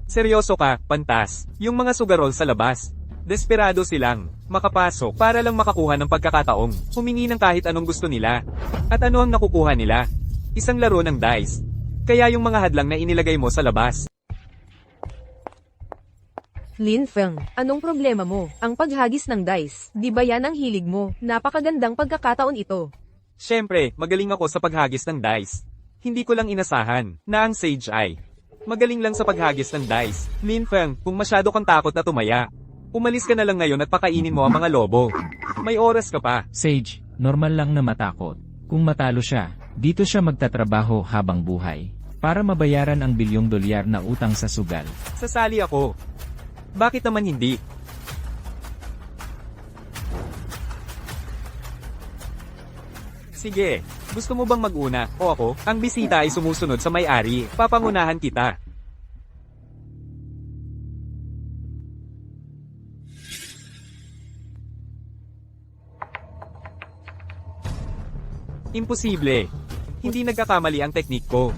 Seryoso ka, pantas. Yung mga sugarol sa labas. Desperado silang makapasok para lang makakuha ng pagkakataong humingi ng kahit anong gusto nila. At ano ang nakukuha nila? Isang laro ng dice. Kaya yung mga hadlang na inilagay mo sa labas. Lin Feng, anong problema mo? Ang paghagis ng dice. Di ba yan ang hilig mo? Napakagandang pagkakataon ito. Siyempre, magaling ako sa paghagis ng dice. Hindi ko lang inasahan na ang sage ay magaling lang sa paghagis ng dice. Lin Feng, kung masyado kang takot na tumaya, umalis ka na lang ngayon at pakainin mo ang mga lobo. May oras ka pa. Sage, normal lang na matakot. Kung matalo siya, dito siya magtatrabaho habang buhay. Para mabayaran ang $1 bilyong na utang sa sugal. Sasali ako. Bakit naman hindi? Sige, gusto mo bang mag-una, o ako? Ang bisita ay sumusunod sa may-ari, papangunahan kita. Imposible. Hindi nagkakamali ang teknik ko.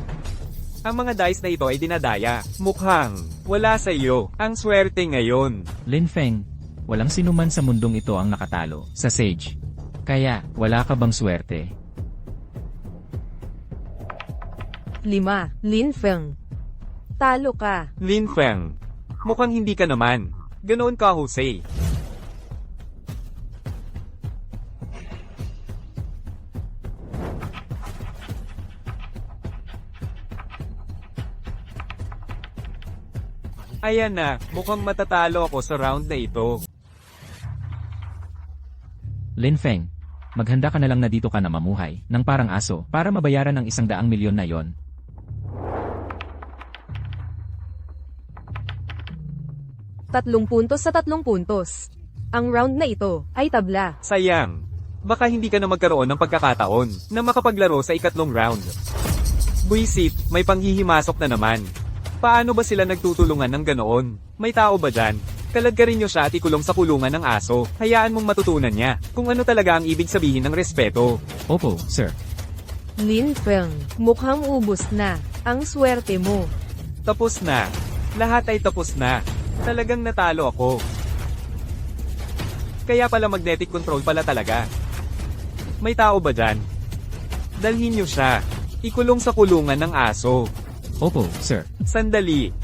Ang mga dice na ito ay dinadaya. Mukhang wala sa iyo ang swerte ngayon. Lin Feng, walang sinuman sa mundong ito ang nakatalo sa Sage. Kaya, wala ka bang swerte? 5. Lin Feng. Talo ka. Lin Feng. Mukhang hindi ka naman. Ganoon ka, Jose. Ayan na, mukhang matatalo ako sa round na ito. Lin Feng, maghanda ka na lang na dito ka na mamuhay, ng parang aso, para mabayaran ang 100 milyon na yon. Tatlong puntos sa 3 puntos. Ang round na ito ay tabla. Sayang. Baka hindi ka na magkaroon ng pagkakataon na makapaglaro sa ikatlong round. Buisit, may panghihimasok na naman. Paano ba sila nagtutulungan ng ganoon? May tao ba dyan? Kalagkarin nyo siya at ikulong sa kulungan ng aso. Hayaan mong matutunan niya kung ano talaga ang ibig sabihin ng respeto. Opo, sir. Lin Feng, mukhang ubos na ang swerte mo. Tapos na. Lahat ay tapos na. Talagang natalo ako. Kaya pala magnetic control pala talaga. May tao ba dyan? Dalhin nyo siya. Ikulong sa kulungan ng aso. Opo, sir. Sandali.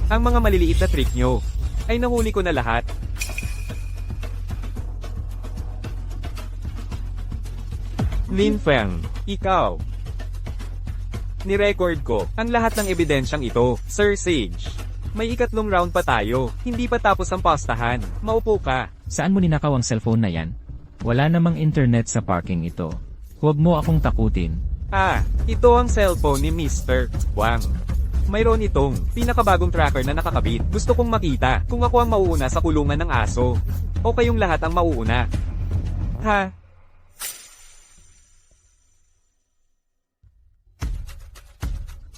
Ang mga maliliit na trick nyo ay nahuli ko na lahat. Lin Feng, ikaw. Ni-record ko ang lahat ng ebidensyang ito, Sir Sage. May ikatlong round pa tayo, hindi pa tapos ang pastahan. Maupo ka. Saan mo ninakaw ang cellphone na yan? Wala namang internet sa parking ito. Huwag mo akong takutin. Ito ang cellphone ni Mr. Wang. Mayroon itong pinakabagong tracker na nakakabit. Gusto kong makita kung ako ang mauuna sa kulungan ng aso. O kayong lahat ang mauuna. Ha?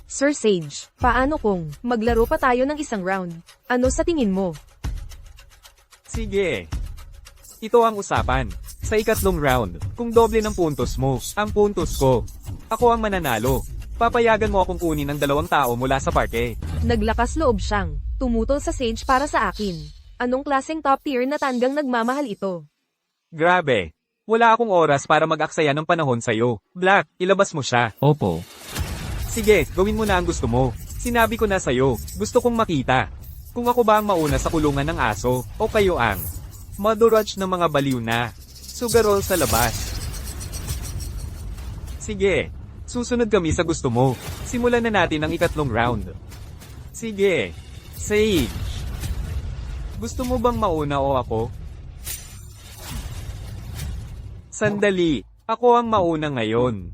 Sir Sage, paano kung maglaro pa tayo ng isang round? Ano sa tingin mo? Sige. Ito ang usapan. Sa ikatlong round, kung doble ng puntos mo, ang puntos ko, ako ang mananalo. Papayagan mo akong kunin ng 2 tao mula sa parke. Naglakas loob siyang tumutol sa Sage para sa akin. Anong klaseng top tier na tanggang nagmamahal ito? Grabe. Wala akong oras para mag-aksaya ng panahon sa'yo. Black, ilabas mo siya. Opo. Sige, gawin mo na ang gusto mo. Sinabi ko na sa'yo, gusto kong makita. Kung ako ba ang mauna sa kulungan ng aso, o kayo ang madurage ng mga baliw na sugarol sa labas. Sige, susunod kami sa gusto mo. Simulan na natin ang ikatlong round. Sige, Sage. Gusto mo bang mauna o ako? Sandali, ako ang mauna ngayon.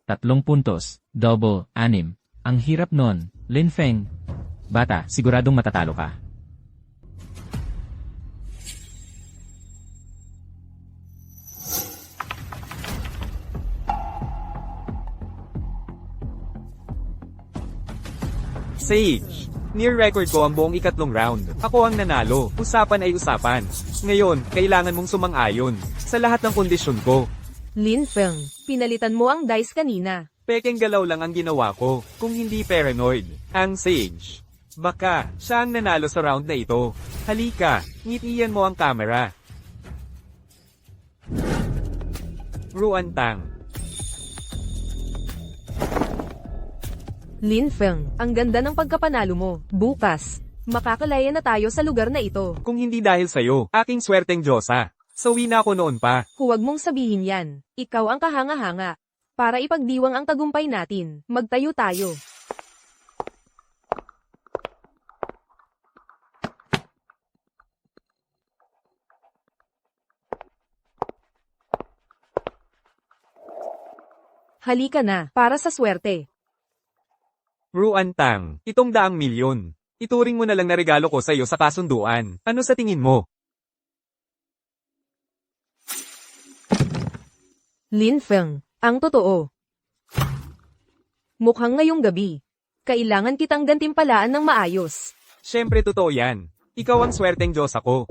Tatlong puntos, double, 6. Ang hirap nun, Lin Feng. Bata, siguradong matatalo ka. Sage, near record ko ang buong ikatlong round. Ako ang nanalo. Usapan ay usapan. Ngayon, kailangan mong sumang-ayon sa lahat ng kondisyon ko. Lin Feng, pinalitan mo ang dice kanina. Pekeng galaw lang ang ginawa ko, kung hindi paranoid. Ang Sage. Baka, siya ang nanalo sa round na ito. Halika, ngitian mo ang camera. Ruantang. Lin Feng, ang ganda ng pagkapanalo mo. Bukas, makakalaya na tayo sa lugar na ito. Kung hindi dahil sa'yo, aking swerteng Diyosa. Sawi na ako noon pa. Huwag mong sabihin yan. Ikaw ang kahanga-hanga. Para ipagdiwang ang tagumpay natin, magtayo tayo. Halika na, para sa swerte. Ruantang, itong 100,000,000. Ituring mo na lang na regalo ko sa'yo sa kasunduan. Ano sa tingin mo? Lin Feng, ang totoo. Mukhang ngayong gabi. Kailangan kitang gantimpalaan ng maayos. Siyempre totoo yan. Ikaw ang swerteng Diyos ako.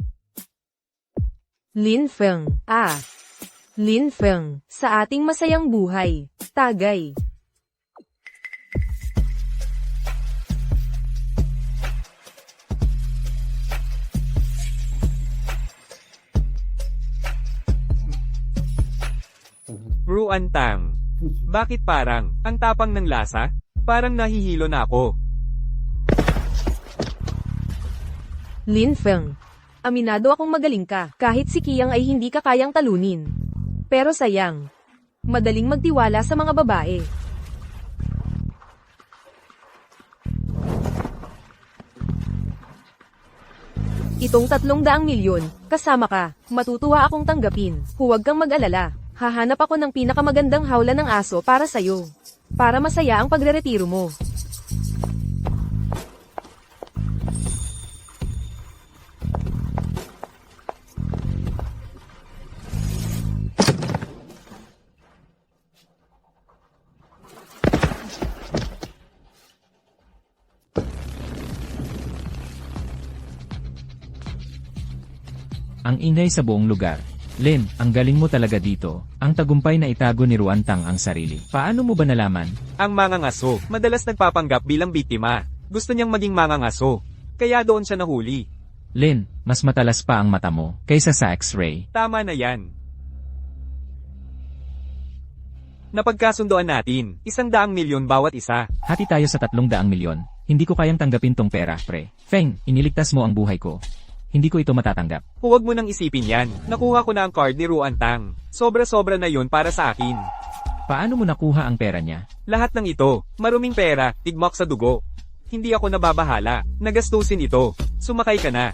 Lin Feng, Lin Feng, sa ating masayang buhay. Tagay. Ruantang. Bakit parang, ang tapang ng lasa? Parang nahihilo na ako. Lin Feng. Aminado akong magaling ka, kahit si Kiyang ay hindi ka kayang talunin. Pero sayang. Madaling magtiwala sa mga babae. Itong 300 milyon, kasama ka, matutuwa akong tanggapin. Huwag kang mag-alala. Hahanap ako ng pinakamagandang hawla ng aso para sa'yo. Para masaya ang pagreretiro mo. Ang ingay sa buong lugar. Lin, ang galing mo talaga dito. Ang tagumpay na itago ni Ruantang ang sarili. Paano mo ba nalaman? Ang mangangaso, madalas nagpapanggap bilang biktima. Gusto niyang maging mangangaso. Kaya doon siya nahuli. Lin, mas matalas pa ang mata mo kaysa sa X-ray. Tama na yan. Napagkasundoan natin, 100 milyon bawat isa. Hati tayo sa 300 milyon. Hindi ko kayang tanggapin tong pera, pre. Feng, iniligtas mo ang buhay ko. Hindi ko ito matatanggap. Huwag mo nang isipin yan. Nakuha ko na ang card ni Ruantang. Sobra-sobra na yun para sa akin. Paano mo nakuha ang pera niya? Lahat ng ito, maruming pera, tigmak sa dugo. Hindi ako nababahala. Nagastusin ito. Sumakay ka na.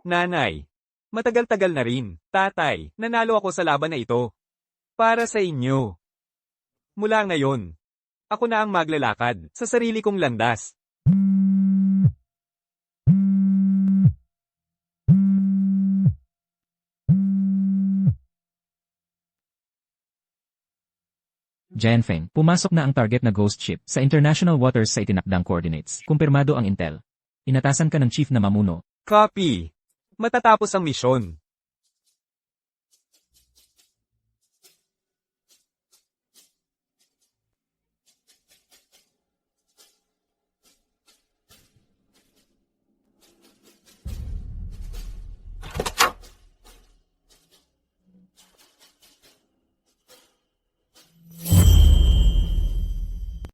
Nanay. Matagal-tagal na rin. Tatay, nanalo ako sa laban na ito. Para sa inyo. Mula ngayon, ako na ang maglalakad sa sarili kong landas. Jianfeng, pumasok na ang target na ghost ship sa international waters sa itinakdang coordinates. Kumpirmado ang intel. Inatasan ka ng chief na mamuno. Copy. Matatapos ang misyon,